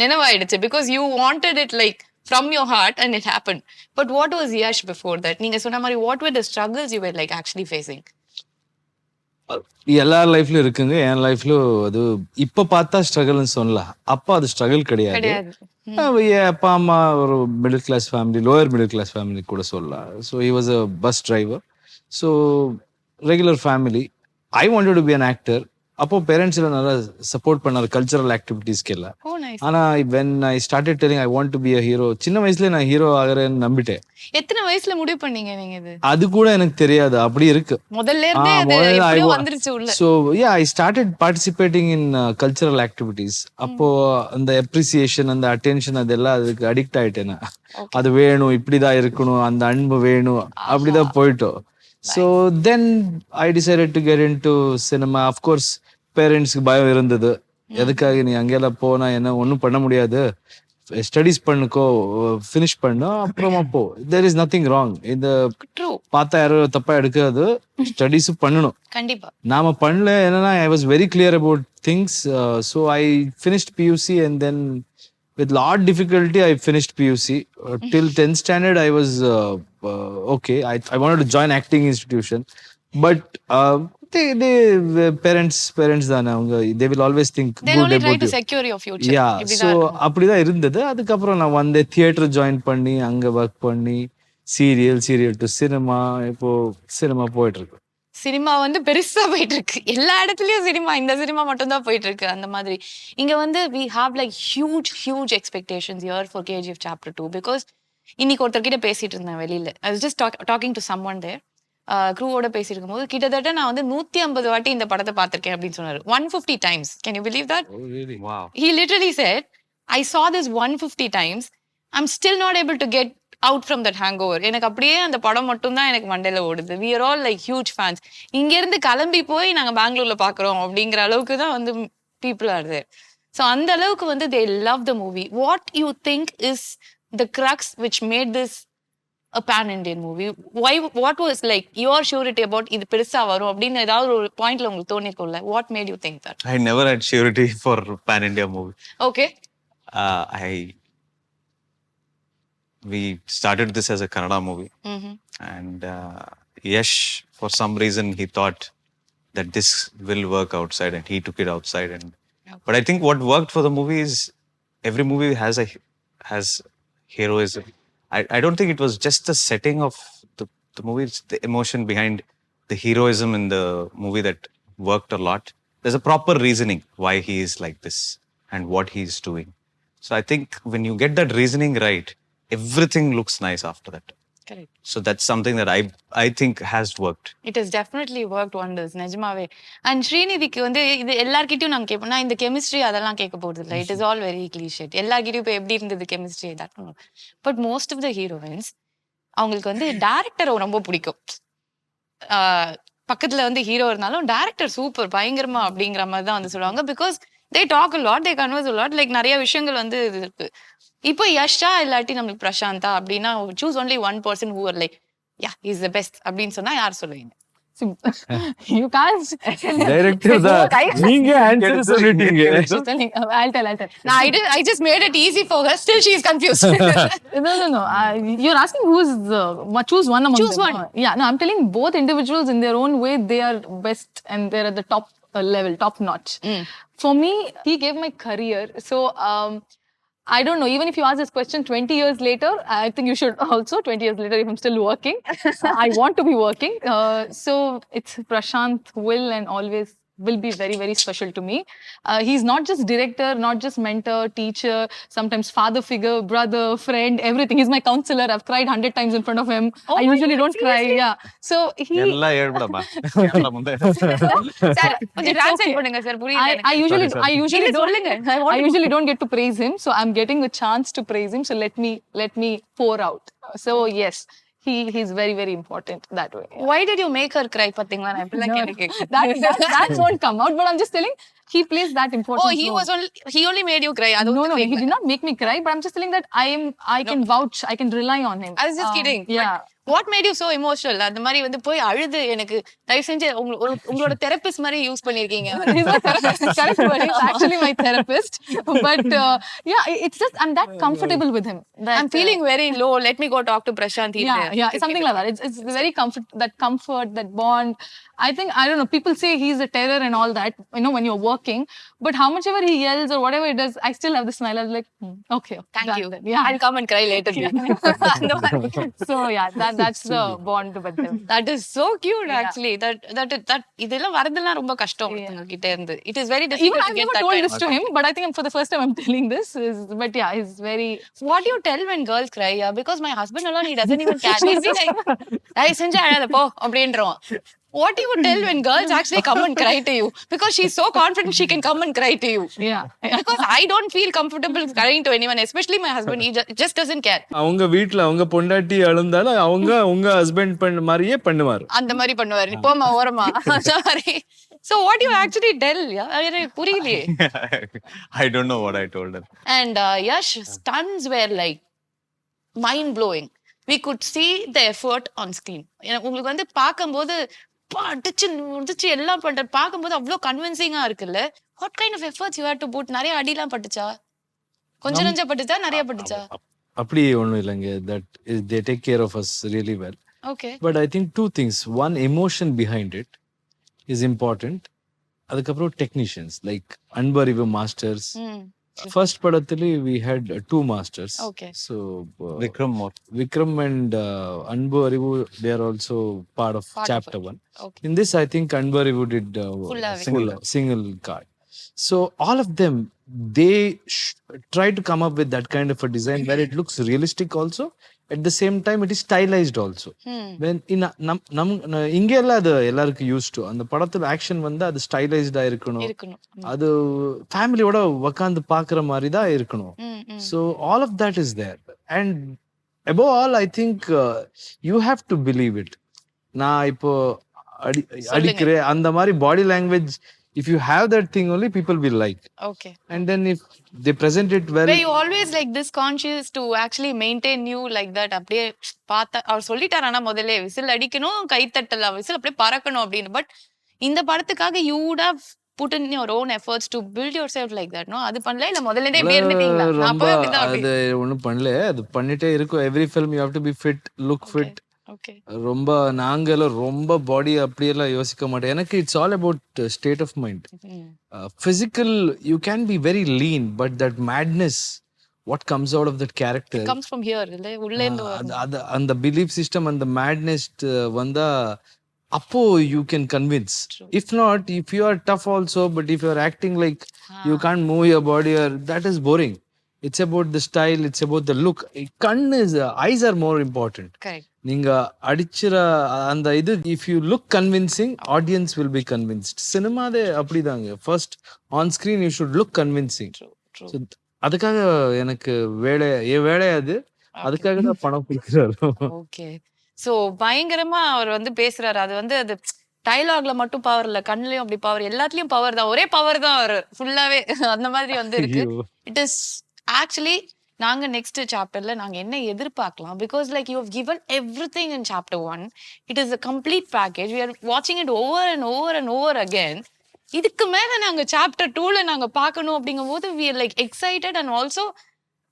[SPEAKER 2] நினைவாயிடுச்சு. Because you wanted it like from your heart and it happened. But what was Yash before that? நீங்க சொன்ன மாதிரி what were the struggles you were like actually facing?
[SPEAKER 1] எல்லார் லைஃப்லயும் இருக்குங்க. என் லைஃப்லயும் அது இப்ப பார்த்தா ஸ்ட்ரகிள்னு சொல்லலாம். அப்ப அது ஸ்ட்ரகிள் கிடையாது. என் அப்பா அம்மா ஒரு middle class family, lower middle class family கூட சொல்லலாம். So he was a bus driver. So regular family. I wanted to be an actor. அப்போ பேரண்ட்ஸ் எல்லாம் நல்லா சப்போர்ட் பண்ணாரு கல்ச்சரல் ஆக்டிவிட்டீஸ்க்கு எல்லாம். ஆனா when I started telling I want to be a hero, சின்ன வயசுல நான் ஹீரோ ஆகிறேன்னு நம்பிட்டேன்.
[SPEAKER 2] எத்தனை வயசுல முடிவு பண்ணீங்க நீங்க இது?
[SPEAKER 1] அது கூட எனக்கு தெரியாது, அப்படி இருக்கு
[SPEAKER 2] முதல்ல இருந்தே அது எப்படியோ வந்துருச்சு உள்ள.
[SPEAKER 1] So yeah, I started participating in cultural activities. அப்போ அந்த appreciation, அந்த attention அதெல்லாம் அதுக்கு அடிக்ட் ஆயிட்டேன். அது வேணும், இப்படிதான் இருக்கணும், அந்த அன்பு வேணும், அப்படிதான் போயிட்டோம். So then I decided to get into cinema. Of course பேரண்ட்ஸ்க்கு பயம் இருந்தது. எதுக்காக நீ அங்கெல்லாம் போனா என்ன ஒன்றும் பண்ண முடியாது, ஸ்டடிஸ் பண்ணுக்கோ, ஃபினிஷ் பண்ணு, அப்புறமா போ. There is nothing wrong. இந்த பார்த்தா யாரும் தப்பா எடுக்காது, ஸ்டடிஸும் பண்ணணும்
[SPEAKER 2] கண்டிப்பா.
[SPEAKER 1] நாம பண்ணல. என்னன்னா I was very clear about things. So I finished PUC and then with lot difficulty I finished PUC. Till 10th standard I was okay. I wanted to join acting institution, but they parents தான அவங்க, they will always think
[SPEAKER 2] they
[SPEAKER 1] good
[SPEAKER 2] only try
[SPEAKER 1] about
[SPEAKER 2] to
[SPEAKER 1] you.
[SPEAKER 2] secure your future.
[SPEAKER 1] Yeah, so அப்படிதான் இருந்தது. அதுக்கப்புறம் நான் வந்து theatre join பண்ணி அங்க work பண்ணி சீரியல் டு சினிமா, இப்போ சினிமா போயிட்டு இருக்கு.
[SPEAKER 2] சினிமா வந்து பெருசா போயிட்டு இருக்கு. எல்லா இடத்துலயும் சினிமா, இந்த சினிமா மட்டும் தான் போயிட்டு இருக்கு. அந்த மாதிரி இங்க வந்து we have like huge expectations here for KGF chapter 2 because இன்னைக்கு ஒருத்தர்கிட்ட பேசிட்டு இருந்தேன் வெளியில. I was just talking to someone there. க்ரூவோட பேசிட்டு இருக்கும்போது கிட்டத்தட்ட நான் வந்து 150 வாட்டி இந்த படத்தை பார்த்திருக்கேன் அப்படின்னு சொன்னாரு. 150 times. Can you believe that?
[SPEAKER 1] Oh really? Wow.
[SPEAKER 2] He literally said, I saw this 150 times. I'm still not able to get out from that hangover. எனக்கு அப்படியே அந்த படம் மட்டும் தான் எனக்கு மண்டையில ஓடுது. We are all like huge fans. இங்க இருந்து கிளம்பி போய் நாங்க பெங்களூர்ல பாக்குறோம் அப்படிங்கிற அளவுக்கு தான் வந்து people are there. So அந்த அளவுக்கு வந்து they love the movie. What you think is the crux which made this a pan-Indian movie? Why? What was like your surety about இது பெருசா வரும் அப்படின்னு ஏதாவது ஒரு பாயிண்ட்ல உங்களுக்கு தோணிருக்கும்ல? What made you think that?
[SPEAKER 3] I never had surety for pan-India movie.
[SPEAKER 2] Okay.
[SPEAKER 3] We started this as a Kannada movie. And Yash, for some reason, he thought that this will work outside and he took it outside. And but I think what worked for the movie is every movie has heroism. I don't think it was just the setting of the movie, it's the emotion behind the heroism in the movie that worked a lot. There's a proper reasoning why he is like this and what he's doing. So I think when you get that reasoning right, everything looks nice after that.
[SPEAKER 2] Correct.
[SPEAKER 3] So that's something that I think has worked.
[SPEAKER 2] It has definitely worked wonders. நிஜமாவே. And ஸ்ரீநிதிக்கு வந்து இது எல்லார்கிட்டயும் நாங்க கேட்போம்னா இந்த chemistry அதெல்லாம் கேட்க போறது இல்லை. It is all very cliche. எல்லார்கிட்டயும் இப்போ எப்படி இருந்தது chemistry that. But most of the heroines அவங்களுக்கு வந்து டைரக்டரை ரொம்ப பிடிக்கும். பக்கத்துல வந்து ஹீரோ இருந்தாலும் டைரக்டர் சூப்பர் பயங்கரமா அப்படிங்கிற மாதிரி தான் வந்து சொல்லுவாங்க. Because they talk a lot, they converse a lot. Like நிறைய விஷயங்கள் வந்து இருக்கு. இப்போ யஷா இல்லாட்டி நம்மளுக்கு பிரசாந்தா அப்படின்னா choose only one person who are like yeah he is the best அப்படின்னு சொன்னா யார் சொல்லுவீங்க?
[SPEAKER 4] You can't.
[SPEAKER 1] டைரக்டர் தான் நீங்க ஆன்சர் சொல்லிட்டீங்க.
[SPEAKER 4] I'll tell.
[SPEAKER 2] No, I just made it easy for her. Still she is confused.
[SPEAKER 4] No. You're asking who's choose one among
[SPEAKER 2] Choose
[SPEAKER 4] them.
[SPEAKER 2] one.
[SPEAKER 4] Yeah, no, I'm telling both individuals in their own way they are best and they're at the top level, top notch. For me, he gave my career. So I don't know, even if you ask this question 20 years later, I think you should also, 20 years later, if I'm still working, I want to be working. So it's Prasanth will and always will be very, very special to me. He's not just director, not just mentor, teacher, sometimes father figure, brother, friend, everything. He's my counselor. I've cried 100 times in front of him. I usually don't cry. Yeah. So he...
[SPEAKER 3] எல்லாம் ஏழ்படமா முந்தைய
[SPEAKER 2] sir கொஞ்சம் translate பண்ணுங்க sir புரியல.
[SPEAKER 4] I usually don't get to praise him, so I'm getting a chance to praise him. So let me pour out. So yes, he's very, very important that way.
[SPEAKER 2] Why did you make her cry? பாத்தீங்களா நான் இப்படிலாம் கேட்க
[SPEAKER 4] That won't come out, but I'm just telling he plays that important
[SPEAKER 2] Oh, he only made you cry.
[SPEAKER 4] No, he did not make me cry, but I'm just telling that I can vouch, I can rely on him.
[SPEAKER 2] I was just kidding.
[SPEAKER 4] Yeah.
[SPEAKER 2] What made you so emotional? அந்த மாதிரி வந்து போய் அழுது எனக்கு தயவு செஞ்சு உங்களோட therapist மாதிரி யூஸ் பண்ணிருக்கீங்க.
[SPEAKER 4] He's my therapist. Correct, but he's actually my therapist. But yeah, it's just I'm that comfortable with him.
[SPEAKER 2] I'm feeling very low. Let me go talk to Prasanth.
[SPEAKER 4] Yeah, something like that. It's very comfort, that bond. I think, I don't know, people say he's a terror and all that, when you're working, but how much ever he yells or whatever he does, I still have the smile. I was like, okay,
[SPEAKER 2] thank you.
[SPEAKER 4] Then. Yeah.
[SPEAKER 2] I'll come and cry later.
[SPEAKER 4] So yeah, that's the bond with him.
[SPEAKER 2] That is so cute actually. That இதெல்லாம் வரதெல்லாம் ரொம்ப கஷ்டம் ஒருத்தங்க கிட்ட இருந்து. It is very difficult.
[SPEAKER 4] Even I've never told this to him, but I think for the first time I'm telling this. But yeah, he's very.
[SPEAKER 2] What do you tell when girls cry? Yeah, because my husband alone, he doesn't even care. He'll be like, "Hey, செஞ்சு அழாத போ" அப்படின்றோம். What do you tell when girls actually come and cry to you? Because she's so confident she can come and cry to you.
[SPEAKER 4] Yeah.
[SPEAKER 2] Because I don't feel comfortable crying to anyone, especially my husband. He just doesn't care.
[SPEAKER 1] அவங்க வீட்ல அவங்க பொண்டாட்டி அழுந்தாலும் அவங்க உங்க husband பண்ண மாதிரியே பண்ணுவாரு.
[SPEAKER 2] அந்த மாதிரி பண்ணுவாரு. போமா ஓரமா. Sorry. So what do you actually tell? Yeah, புரியலையே.
[SPEAKER 3] I don't know what I told her.
[SPEAKER 2] And Yash, stunts were like mind blowing. We could see the effort on screen. உங்களுக்கு வந்து பார்க்கும்போது அடிச்சு முடிச்சு எல்லாம் பண்ற பார்க்கும்போது அவ்வளோ கன்வின்சிங்கா இருக்குல்ல. What kind of efforts you had to put? நிறைய அடிலாம் பட்டுச்சா? கொஞ்சம் நஞ்சா பட்டுச்சா? நிறைய பட்டுச்சா?
[SPEAKER 1] அப்படி ஒண்ணும் இல்லைங்க. That they take care of us really well.
[SPEAKER 2] Okay.
[SPEAKER 1] But I think two things. One, emotion behind it is important. அதுக்கப்புறம் technicians like Anbariv masters. First படத்துல we had two masters.
[SPEAKER 2] Okay.
[SPEAKER 1] So
[SPEAKER 3] Vikram
[SPEAKER 1] and Anbu Arivu, they are also part of chapter 1.
[SPEAKER 2] Okay.
[SPEAKER 1] In this I think Anbu Arivu did single card. So all of them, they try to come up with that kind of a design where it looks realistic also. At the same time, it is stylized also. When இங்க எல்லாம் அது எல்லாருக்கும் used to. அந்த படத்துல action வந்து அது ஸ்டைலைஸ்டா இருக்கணும். அது ஃபேமிலியோட உட்காந்து பாக்குற மாதிரி தான் இருக்கணும். So all of that is there. And above all, I think you have to believe it. நான் இப்போ அடிக்கிறேன் அந்த மாதிரி body language. If you have that thing only, people will like.
[SPEAKER 2] Okay.
[SPEAKER 1] And then if they present it well.
[SPEAKER 2] Were you always like this conscious to actually maintain you like that? அப்படியே பார்த்தா அவர் சொல்லிட்டாரானா முதல்ல whistle அடிக்கணும், கை தட்டலாம், whistle அப்படியே பறக்கணும் அப்படின்னு. But இந்த படத்துக்காக you would have put in your own efforts to build yourself like that, no? அது பண்ணல இல்ல முதல்ல இருந்தே இப்படி இருந்துட்டீங்களா? நான் அப்பவே அப்படிதான்.
[SPEAKER 1] அது ஒண்ணும் பண்ணல. அது பண்ணிட்டே இருக்கும். Every film you have to be fit, look fit.
[SPEAKER 2] Okay.
[SPEAKER 1] ரொம்ப நாங்கெல்லாம் ரொம்ப பாடி அப்படியெல்லாம் யோசிக்க மாட்டேன். எனக்கு it's all about state of mind. Physical you can be very lean, but that madness what comes out of that character
[SPEAKER 2] comes from here, இல்ல உள்ள இருந்து
[SPEAKER 1] அது அந்த பிலீஃப் சிஸ்டம், அந்த மேட்னஸ் வந்தா அப்போ you can convince. If not, if you are tough also, but if you are acting like you can't move your body, that is boring. It's about the style, it's about the look. Eyes are more important.
[SPEAKER 2] Correct.
[SPEAKER 1] நீங்க அடிச்சிர அந்த இது, if you look convincing, audience will be convinced. சினிமாதே அப்படிதாங்க. First on screen you should look convincing.
[SPEAKER 2] True.
[SPEAKER 1] So அதுக்காக எனக்கு வேலை அது. அதுக்காக தான் பணம் கொடுக்குறாரு.
[SPEAKER 2] ஓகே. சோ பயங்கரமா அவர் வந்து பேசுறாரு. அது வந்து அது டயலாக்ல மட்டும் பவர் இல்ல, கண்ணுலயும் அப்படி பவர், எல்லாத்துலயும் பவர் தான். ஒரே பவர் தான் அவர் ஃபுல்லாவே அந்த மாதிரி வந்து இருக்கு. It is actually நாங்க நெக்ஸ்ட் சாப்டர்ல நாங்க என்ன எதிர்பார்க்கலாம்? Because like you have given everything in chapter 1. It is a complete package. We are watching it over and over and over again. இதுக்கு மேல நாங்க சாப்டர் 2ல நாங்க பார்க்கணும் அப்படிங்கும்போது we are like excited and also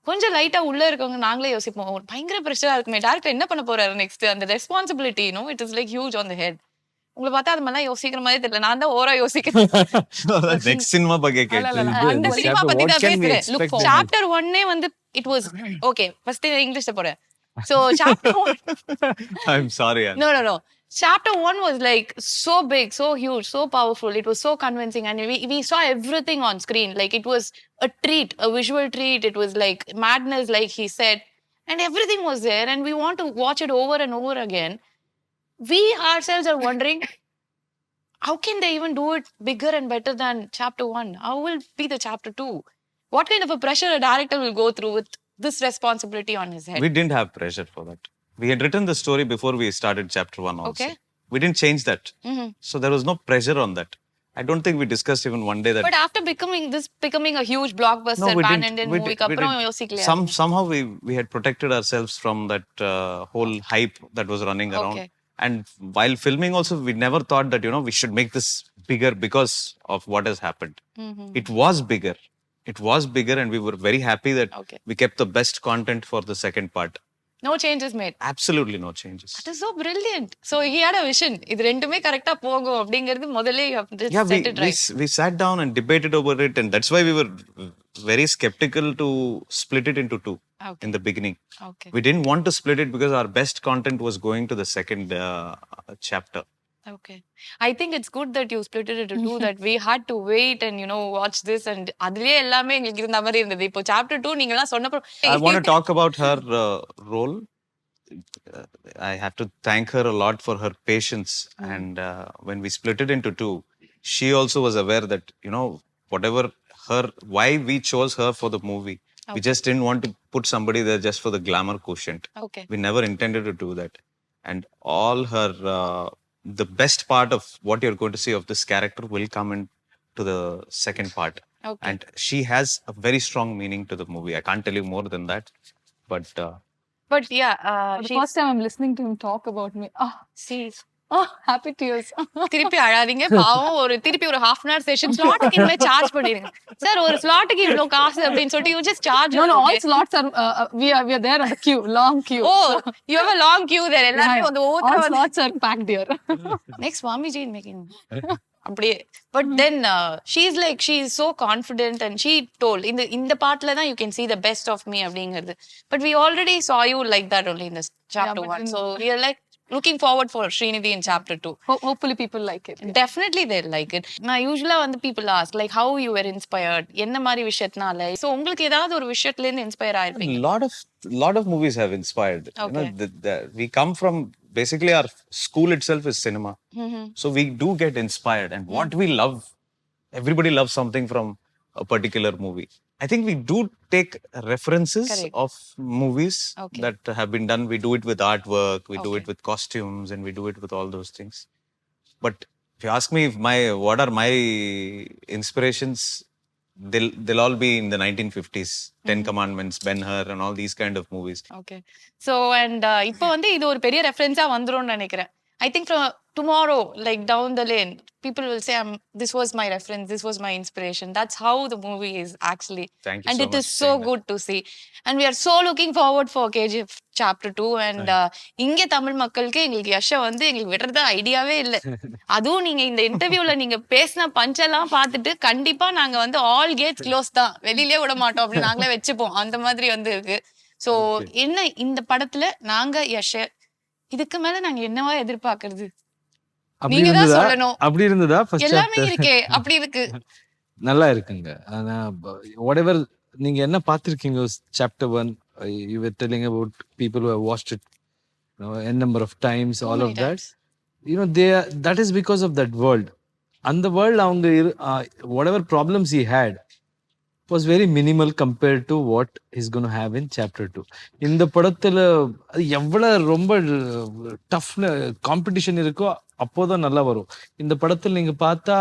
[SPEAKER 2] கொஞ்சம் லைட்டா உள்ள இருக்கவங்க நாங்களே யோசிப்போம், பயங்கர பிரஷரா இருக்குமே, டைரக்டர் என்ன பண்ண போறாரு நெக்ஸ்ட்? அந்த responsibility, it is like huge on the head. உங்களை பார்த்தா அது மாதிரிலாம் யோசிக்கிற மாதிரி தெரியல. நான் தான் ஓரா யோசிக்கிறேன்.
[SPEAKER 3] நெக்ஸ்ட் சினிமா பத்தி கேட்டேன்.
[SPEAKER 2] அந்த சினிமா பத்தி தான் பேசுறேன். சாப்டர் 1 வந்து it was okay. First இங்கிலீஷ்ல போறேன். So chapter 1
[SPEAKER 3] I'm sorry.
[SPEAKER 2] No. Chapter 1 was like so big, so huge, so powerful. It was so convincing, and we saw everything on screen. Like it was a treat, a visual treat. It was like madness, like he said, and everything was there, and we want to watch it over and over again. We ourselves are wondering, how can they even do it bigger and better than chapter 1? How will be the chapter 2? What kind of a pressure a director will go through with this responsibility on his head?
[SPEAKER 3] We didn't have pressure for that. We had written the story before we started chapter 1 also.
[SPEAKER 2] Okay.
[SPEAKER 3] We didn't change that. So there was no pressure on that. I don't think we discussed even one day that.
[SPEAKER 2] But after becoming a huge blockbuster
[SPEAKER 3] we
[SPEAKER 2] pan
[SPEAKER 3] didn't.
[SPEAKER 2] Indian
[SPEAKER 3] We
[SPEAKER 2] movie
[SPEAKER 3] did- we
[SPEAKER 2] அப்புறம்
[SPEAKER 3] did.
[SPEAKER 2] யோசிக்கலையா?
[SPEAKER 3] Somehow we had protected ourselves from that whole hype that was running around.
[SPEAKER 2] Okay.
[SPEAKER 3] And while filming also, we never thought that, we should make this bigger because of what has happened. It was bigger. It was bigger, and we were very happy that
[SPEAKER 2] Okay.
[SPEAKER 3] we kept the best content for the second part.
[SPEAKER 2] No changes made.
[SPEAKER 3] Absolutely no changes.
[SPEAKER 2] That is so brilliant. So he had a vision. இது ரெண்டுமே கரெக்டா போகும் அப்படிங்கிறது முதல்ல you have just
[SPEAKER 3] Yeah,
[SPEAKER 2] set it right.
[SPEAKER 3] we sat down and debated over it, and that's why we were very skeptical to split it into two
[SPEAKER 2] Okay.
[SPEAKER 3] in the beginning.
[SPEAKER 2] Okay.
[SPEAKER 3] We didn't want to split it because our best content was going to the second chapter.
[SPEAKER 2] Okay. I think it's good that you split it into two, that we had to wait and watch this, and அதுலயே எல்லாமே எங்களுக்கு இருந்த மாதிரி இருந்தது. இப்போ chapter 2 நீங்க எல்லாம் சொன்னப்போ
[SPEAKER 3] I want to talk about her role. I have to thank her a lot for her patience. And when we split it into two, she also was aware that, whatever why we chose her for the movie. We just didn't want to put somebody there just for the glamour quotient.
[SPEAKER 2] Okay.
[SPEAKER 3] We never intended to do that. And all her, the best part of what you're going to see of this character will come into the second part.
[SPEAKER 2] Okay.
[SPEAKER 3] And she has a very strong meaning to the movie. I can't tell you more than that. But
[SPEAKER 2] yeah,
[SPEAKER 4] For the first time I'm listening to him talk about me.
[SPEAKER 2] see,
[SPEAKER 4] Happy tears.
[SPEAKER 2] திருப்பி அழாதீங்க பாவம். திருப்பி ஒரு half an hour session ஸ்லாட்டுக்கு இனிமே charge பண்ணிடுங்க sir. ஒரு ஸ்லாட்டுக்கு இவ்வளவு காசு அப்படின்னு சொல்லிட்டு you just charge.
[SPEAKER 4] No, all slots are we are there on the queue, long queue.
[SPEAKER 2] Oh, you have a long queue there. எல்லாரும் வந்து
[SPEAKER 4] all
[SPEAKER 2] ஒவ்வொருத்தர
[SPEAKER 4] slots are packed here.
[SPEAKER 2] next Swamiji in making அப்படியே. But then she's so confident, and she told இந்த பாட்டுல தான் you can see the best of me அப்படிங்கிறது. But we already saw you like that only in this chapter 1. So we are like looking forward for Srinidhi in chapter 2.
[SPEAKER 4] Hopefully people like it.
[SPEAKER 2] Definitely they'll like it. நான் யூசுவலா வந்து people ask like how you were inspired, என்ன மாதிரி விஷயத்தினால. So உங்களுக்கு ஏதாவது ஒரு விஷயத்துல இருந்து inspire ஆயிருப்பீங்க?
[SPEAKER 3] lot of movies have inspired.
[SPEAKER 2] Okay.
[SPEAKER 3] We come from, basically our school itself is cinema. So we do get inspired, and what we love, everybody loves something from a particular movie. I think we do take references
[SPEAKER 2] Correct.
[SPEAKER 3] of movies
[SPEAKER 2] Okay.
[SPEAKER 3] that have been done. We do it with artwork, we do
[SPEAKER 2] Okay.
[SPEAKER 3] it with costumes, and we do it with all those things. But if you ask me what are my inspirations, they'll all be in the 1950s. 10 Commandments, Ben-Hur, and all these kind of movies.
[SPEAKER 2] Okay. So and இப்போ வந்து இது ஒரு பெரிய ரெஃபரன்ஸா வந்துரும்னு நினைக்கிறேன். I think from tomorrow, like down the lane, people will say, this was my reference, this was my inspiration. That's how the movie is actually.
[SPEAKER 3] Thank you
[SPEAKER 2] and
[SPEAKER 3] so
[SPEAKER 2] it
[SPEAKER 3] much
[SPEAKER 2] is
[SPEAKER 3] for
[SPEAKER 2] so
[SPEAKER 3] saying that.
[SPEAKER 2] good to see. And we are so looking forward for KGF chapter 2. And இங்க தமிழ் மக்களுக்கு எங்களுக்கு யஷ வந்து எங்களுக்கு விடுறதா ஐடியாவே இல்ல. அதுவும் நீங்க இந்த இன்டர்வியூல நீங்க பேசின பஞ்செல்லாம் பார்த்துட்டு கண்டிப்பா நாங்க வந்து ஆல் கேட்ஸ் க்ளோஸ் தான், வெளியிலே விட மாட்டோம் அப்படின்னு நாங்களே வச்சுப்போம். அந்த மாதிரி வந்து இருக்கு. ஸோ என்ன இந்த படத்துல நாங்க யஷ இதுக்கு மேல நாங்க என்னவா எதிர்பார்க்கறது? நீங்க தான் சொல்லணும்.
[SPEAKER 1] அப்படி இருந்ததா ஃபர்ஸ்ட்
[SPEAKER 2] எல்லாமே இருக்கே, அப்படி இருக்கு.
[SPEAKER 1] நல்லா இருக்குங்க. ஆனா whatever நீங்க என்ன பார்த்திருக்கீங்க chapter 1, you were telling about people who have watched it n number of times, all of that. That is because of that world. அந்த world அவங்க whatever problems he had was very minimal compared to what he's going to have in chapter 2. இந்த படத்துல எவ்வளவு ரொம்ப tough competition இருக்கோ அப்போதான் நல்லா வரும். இந்த படத்துல நீங்க பார்த்தா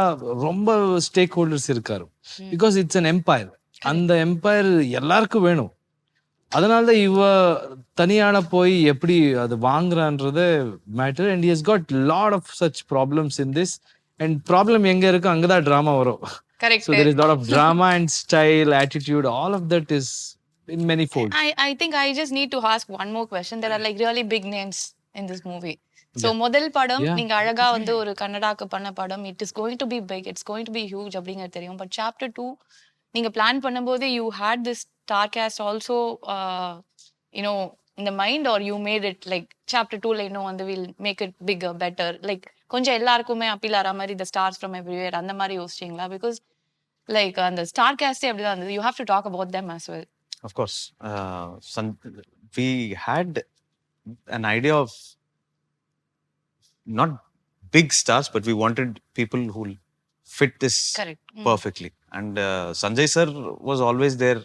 [SPEAKER 1] ரொம்ப ஸ்டேக் ஹோல்டர்ஸ் இருக்காரு. Because it's an empire. அந்த எம்பையர் எல்லாருக்கும் வேணும். அதனால இவ தனியான போய் எப்படி அது வாங்குறான்றது matter. And he has got lot of such problems in this. And problem எங்க இருக்கு அங்கதான் டிராமா வரும்.
[SPEAKER 2] Correct.
[SPEAKER 1] So there is a lot of drama and style, attitude, all of that is in many folds.
[SPEAKER 2] I think I just need to ask one more question. There are like really big names in this movie. So முதல் படம் நீங்க அழகா வந்து ஒரு கன்னடாக்கு பண்ண படம். It is going to be big, it's going to be huge அப்படிங்கிறது தெரியும். But chapter 2 நீங்க பிளான் பண்ணும்போது you had this star cast also in the mind, or you made it like chapter 2 ல இன்னும் வந்து we'll make it bigger, better, like கொஞ்சம் எல்லாருக்குமே appeal ஆற மாதிரி the stars from everywhere அந்த மாதிரி யோசிச்சீங்களா? Because like அந்த star cast அப்படிதான் இருந்தது. You have to talk about them as well.
[SPEAKER 3] Of course. We had an idea of not big stars, but we wanted people who fit this
[SPEAKER 2] Correct.
[SPEAKER 3] perfectly. And Sanjay sir was always there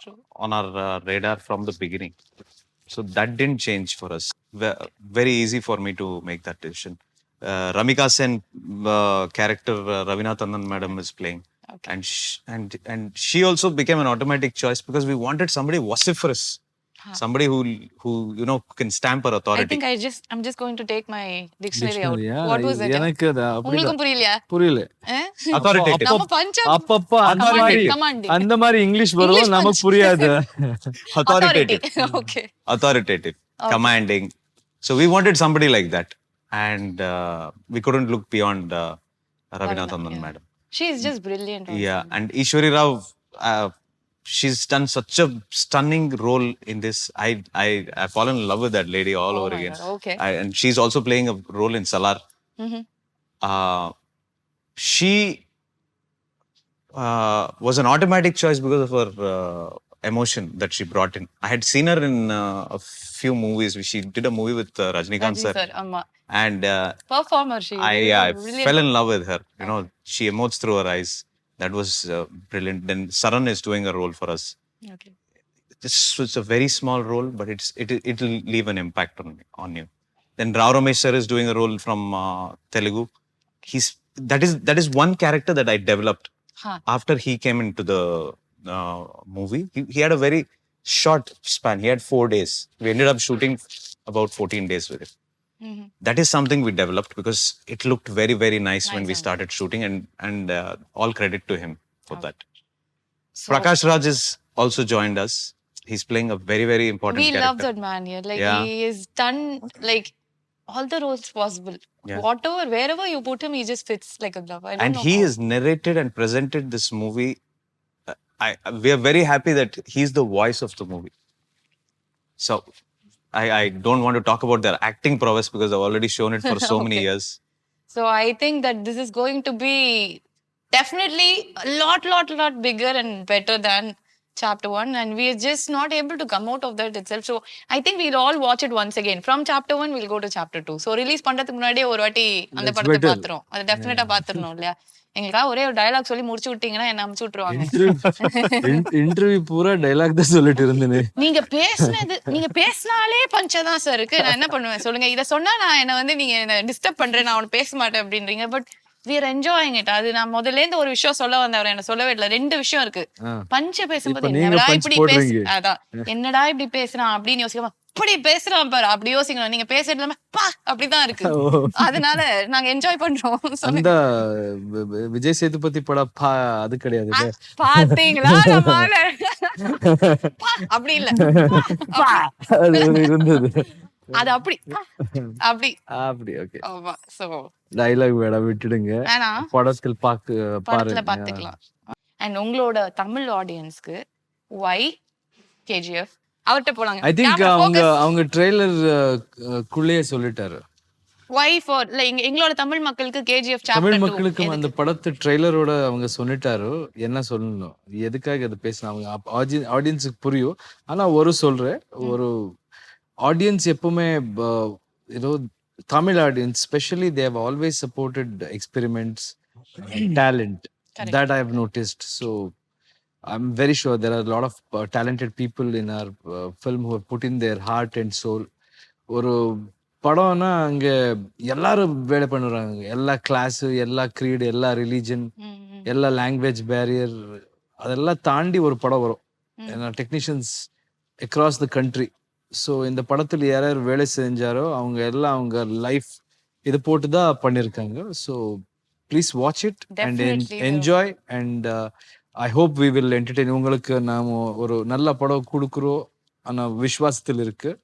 [SPEAKER 2] True.
[SPEAKER 3] on our radar from the beginning. So that didn't change for us. Very easy for me to make that decision. Ramika Sen character Ravina Tandon madam is playing.
[SPEAKER 2] Okay.
[SPEAKER 3] And she also became an automatic choice because we wanted somebody vociferous. Somebody who can stamp her
[SPEAKER 2] I
[SPEAKER 3] authority.
[SPEAKER 2] think I'm just going to take my dictionary out.
[SPEAKER 1] Dictionary,
[SPEAKER 2] What was it?
[SPEAKER 1] எனக்கு அது அப்படிதான்
[SPEAKER 2] உங்களுக்கும் புரியலையா?
[SPEAKER 1] புரியல.
[SPEAKER 3] Authoritative.
[SPEAKER 2] நம்ம பஞ்சம்
[SPEAKER 1] அப்பப்ப அந்த மாதிரி
[SPEAKER 2] commanding.
[SPEAKER 1] அந்த மாதிரி இங்கிலீஷ் வரும்
[SPEAKER 2] English
[SPEAKER 1] நமக்கு புரியாது.
[SPEAKER 3] Authoritative.
[SPEAKER 2] Okay.
[SPEAKER 3] Authoritative. Commanding. So we wanted somebody like that. And we couldn't look beyond Ravina Tandon madam.
[SPEAKER 2] She is just brilliant. Also.
[SPEAKER 3] Yeah, and Ishwari Rao, she's done such a stunning role in this. I fallen in love with that lady all over
[SPEAKER 2] my
[SPEAKER 3] again.
[SPEAKER 2] God, okay.
[SPEAKER 3] And she's also playing a role in Salar. She was an automatic choice because of her emotion that she brought in. I had seen her in a few movies. She did a movie with Rajnikant
[SPEAKER 2] Raji
[SPEAKER 3] sir.
[SPEAKER 2] sir, amma.
[SPEAKER 3] And
[SPEAKER 2] Performer she.
[SPEAKER 3] I
[SPEAKER 2] Brilliant.
[SPEAKER 3] fell in love with her. She emotes through her eyes. That was brilliant. Then Saran is doing a role for us.
[SPEAKER 2] Okay.
[SPEAKER 3] This was a very small role, but it'll leave an impact on you. Then Rao Ramesh sir is doing a role from Telugu. That is one character that I developed after he came into the movie. He had a very short span. He had 4 days. We ended up shooting about 14 days with him. That is something we developed because it looked very, very nice when we started shooting, and all credit to him for that.
[SPEAKER 2] So,
[SPEAKER 3] Prakash Raj is also joined us. He's playing a very, very important
[SPEAKER 2] we
[SPEAKER 3] character.
[SPEAKER 2] love that man here. Like
[SPEAKER 3] Yeah.
[SPEAKER 2] he is done like all the roles possible.
[SPEAKER 3] Yeah.
[SPEAKER 2] Whatever, wherever you put him, he just fits like a glove. I don't
[SPEAKER 3] And
[SPEAKER 2] know
[SPEAKER 3] he
[SPEAKER 2] how.
[SPEAKER 3] has narrated and presented this movie. We are very happy that he's the voice of the movie. So I don't want to talk about their acting prowess because I've already shown it for so many
[SPEAKER 2] Okay.
[SPEAKER 3] years.
[SPEAKER 2] So I think that this is going to be definitely a lot bigger and better than chapter 1, and we are just not able to come out of that itself. So I think we'll all watch it once again. From chapter 1 we'll go to chapter 2. So release பண்றதுக்கு முன்னாடியே ஒரு வாட்டி அந்த
[SPEAKER 1] That's
[SPEAKER 2] படத்தை
[SPEAKER 1] better.
[SPEAKER 2] பாத்துறோம். அது டெஃபினட்டா பாத்துறணும் இல்லையா? எங்களுக்காக ஒரே ஒரு டயலாக் சொல்லி முடிச்சு விட்டீங்கன்னா என்ன அமுச்சு விட்டுருவாங்க.
[SPEAKER 1] இன்டர்வியூ பூரா டைலாக் தான் சொல்லிட்டு இருந்தேன்.
[SPEAKER 2] நீங்க பேசினாலே பஞ்சதான் சார் இருக்கு. நான் என்ன பண்ணுவேன் சொல்லுங்க. இத சொன்னா நான் என்ன வந்து நீங்க என்ன டிஸ்டர்ப் பண்றேன், நான் அவனை பேச மாட்டேன் அப்படின்றீங்க. But we are enjoying it. அது நான் முதல்ல இருந்து ஒரு விஷயம் சொல்ல வந்தவர் என்ன சொல்லவே இல்லை. 2 விஷயம் இருக்கு. பஞ்ச பேசும்போது என்னடா இப்படி அதான் என்னடா இப்படி பேசுறான் அப்படின்னு யோசிக்காம அப்படி பேசுறான் பாரு அப்படி யோசிக்கணும். நீங்க பேசுறது இல்லாம பா அப்படிதான் இருக்கு. அதனால நாங்க என்ஜாய் பண்றோம்.
[SPEAKER 1] அந்த விஜய் சேதுபதி படம் அது கிடையாது.
[SPEAKER 2] பாத்தீங்களா நம்மால அப்படி இல்ல
[SPEAKER 1] இருந்தது.
[SPEAKER 2] அது அப்படி அப்படி
[SPEAKER 1] அப்படி ஓகே.
[SPEAKER 2] ஆமா. சோ
[SPEAKER 1] டயலாக் வேணா விட்டுடுங்க. படத்துல
[SPEAKER 2] பாத்துக்கலாம். அண்ட் உங்களோட தமிழ் ஆடியன்ஸ்க்கு why KGF அவர்ட்ட போலாங்க.
[SPEAKER 1] ஐ திங்க் அவங்க ட்ரெய்லர் குள்ளேயே சொல்லிட்டாரு.
[SPEAKER 2] why for like எங்களோட தமிழ் மக்களுக்கு KGF chapter 2
[SPEAKER 1] தமிழ் மக்களுக்கு அந்த படத்து ட்ரெய்லரோட அவங்க சொல்லிட்டாரு என்ன சொல்லணும், எதுக்காக அது பேசினா அவங்க ஆடியன்ஸுக்கு புரியும். ஆனா சொல்றேன், ஒரு ஆடியன்ஸ் எப்பவுமே Tamil audience specially they have always supported experiments, talent. That I have noticed. So I'm very sure there are a lot of talented people in our film who have put in their heart and soul. ஒரு படம்னா அங்க எல்லாரும் வேலை பண்ணுறாங்க. எல்லா class, எல்லா creed, எல்லா religion, எல்லா லாங்குவேஜ் பேரியர் அதெல்லாம் தாண்டி ஒரு படம் வரும். ஏன்னா technicians across the country. So இந்த படத்தில் யார் வேலை செஞ்சாரோ அவங்க எல்லாம் அவங்க லைஃப் இது போட்டு தான் பண்ணியிருக்காங்க. So please watch it and enjoy and I hope we will entertain. உங்களுக்கு நாம் ஒரு நல்ல படம் கொடுக்குறோம் ஆனா விசுவாசத்தில் இருக்கேன்.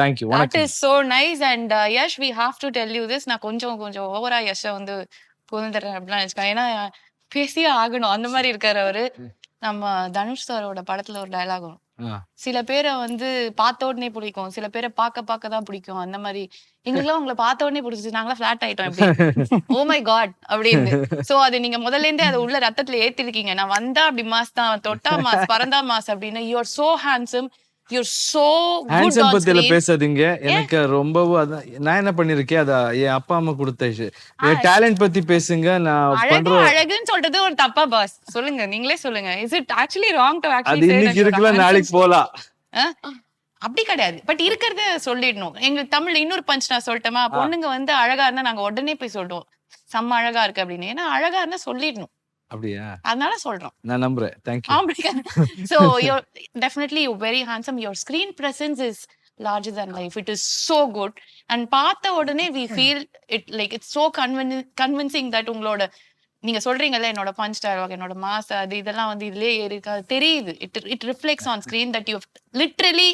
[SPEAKER 1] Thank you.
[SPEAKER 2] That is so nice. And Yash, we have to tell you this. நான் கொஞ்சம் ஓவரா யஷை வந்து புகழ்ந்துறேன் அப்படிலாம் நினைச்சுக்கேன். ஏன்னா பேசியே ஆகணும் அந்த மாதிரி இருக்காரு அவரு. நம்ம தனுஷ் சாரோட படத்துல ஒரு டயலாக் வரும். சில பேரை வந்து பார்த்த உடனே பிடிக்கும், சில பேரை பார்க்க தான் பிடிக்கும். அந்த மாதிரி எங்களுக்குலாம் உங்களை பார்த்த உடனே பிடிச்சிச்சு, நாங்களாம் ஃபிளாட் ஆயிட்டோம் எப்படி ஓ மை காட் அப்படின்னு. சோ அது நீங்க முதல்ல இருந்தே அதை உள்ள ரத்தத்துல ஏத்திருக்கீங்க. நான் வந்தா அப்படி மாஸ் தான், தொட்டா மாஸ், பறந்தா மாஸ் அப்படின்னு. You are so handsome you're so good
[SPEAKER 1] handsome
[SPEAKER 2] on
[SPEAKER 1] பத்தியில
[SPEAKER 2] screen.
[SPEAKER 1] பேசாதீங்க. எனக்கு ரொம்பவும் அதான் நான் என்ன பண்ணிருக்கேன், அத என் அப்பா அம்மா கொடுத்த டேலண்ட் பத்தி பேசுங்க. நான்
[SPEAKER 2] அழகு
[SPEAKER 1] பண்ற
[SPEAKER 2] அழகுன்னு சொல்றது ஒரு தப்பா பாஸ்? சொல்லுங்க, நீங்களே சொல்லுங்க. Is it actually wrong to
[SPEAKER 1] அது
[SPEAKER 2] ஆக்சுவலி சே
[SPEAKER 1] இன்னைக்கு இருக்கலாம், நாளைக்கு போலாம்.
[SPEAKER 2] அப்படி கிடையாது. பட் இருக்கிறத சொல்லிடணும். எங்களுக்கு தமிழ்ல இன்னொரு பஞ்ச் நான் சொல்லட்டுமா? பொண்ணுங்க வந்து அழகா இருந்தா நாங்க உடனே போய் சொல்றோம் செம்ம அழகா இருக்கு அப்படின்னு. ஏன்னா அழகா இருந்தா சொல்லிடணும்.
[SPEAKER 1] அப்படியா?
[SPEAKER 2] அதனால சொல்றோம்.
[SPEAKER 1] நான் நம்புறேன். Thank you.
[SPEAKER 2] So you're definitely very handsome. Your screen presence is larger than life. It is so good. And பார்த்த உடனே we feel it like it's so convincing that உங்களோட நீங்க சொல்றீங்கல்ல என்னோட பஞ்ச் டயலாக், என்னோட மாஸ், அது இதெல்லாம் வந்து இதுலயே இருக்கு. அது தெரியுது. It reflects on screen that you've literally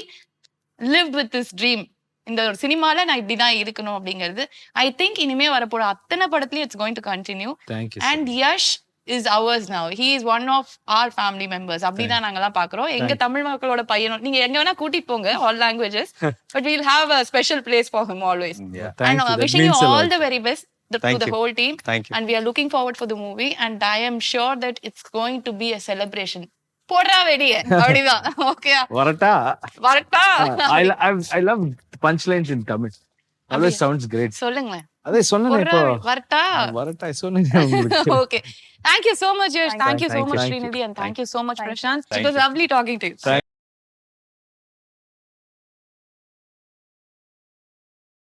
[SPEAKER 2] lived with this dream. இந்த ஒரு சினிமால நான் இப்படிதான் இருக்கணும் அப்படிங்கிறது. I think இனிமே வரப்போற அத்தனை படத்துலயும் it's going to continue.
[SPEAKER 1] Thank you.
[SPEAKER 2] And Yash is ours now. He is one of our family members. அப்படிதான் நாங்கெல்லாம் பாக்குறோம். எங்க தமிழ் மக்களோட பையனும் நீங்க எங்க வேணா கூட்டிட்டு போங்க, all languages, but we'll have a special place for him always.
[SPEAKER 1] Thank
[SPEAKER 2] And
[SPEAKER 1] you. That
[SPEAKER 2] wishing you
[SPEAKER 1] means a
[SPEAKER 2] all
[SPEAKER 1] lot.
[SPEAKER 2] the very best to
[SPEAKER 3] Thank
[SPEAKER 2] the
[SPEAKER 3] you.
[SPEAKER 2] whole team.
[SPEAKER 3] Thank you.
[SPEAKER 2] And we are looking forward for the movie, and I am sure that it's going to be a celebration. போடுறா வெடிய அப்படிதான். Okay
[SPEAKER 1] வரட்டா?
[SPEAKER 2] வரட்டா?
[SPEAKER 1] I love punchlines in Tamil. Always sounds great.
[SPEAKER 2] சொல்லுங்களேன்.
[SPEAKER 1] அதே சொன்னேன் இப்போ.
[SPEAKER 2] வரட்டா?
[SPEAKER 1] வரட்டா சொன்னீங்க உங்களுக்கு.
[SPEAKER 2] Okay. Thank you so much, Yash. Thank you so
[SPEAKER 1] Thank you.
[SPEAKER 2] much,
[SPEAKER 1] Thank you.
[SPEAKER 2] Srinidhi, and thank you so much, Prasanth. It was lovely talking to you.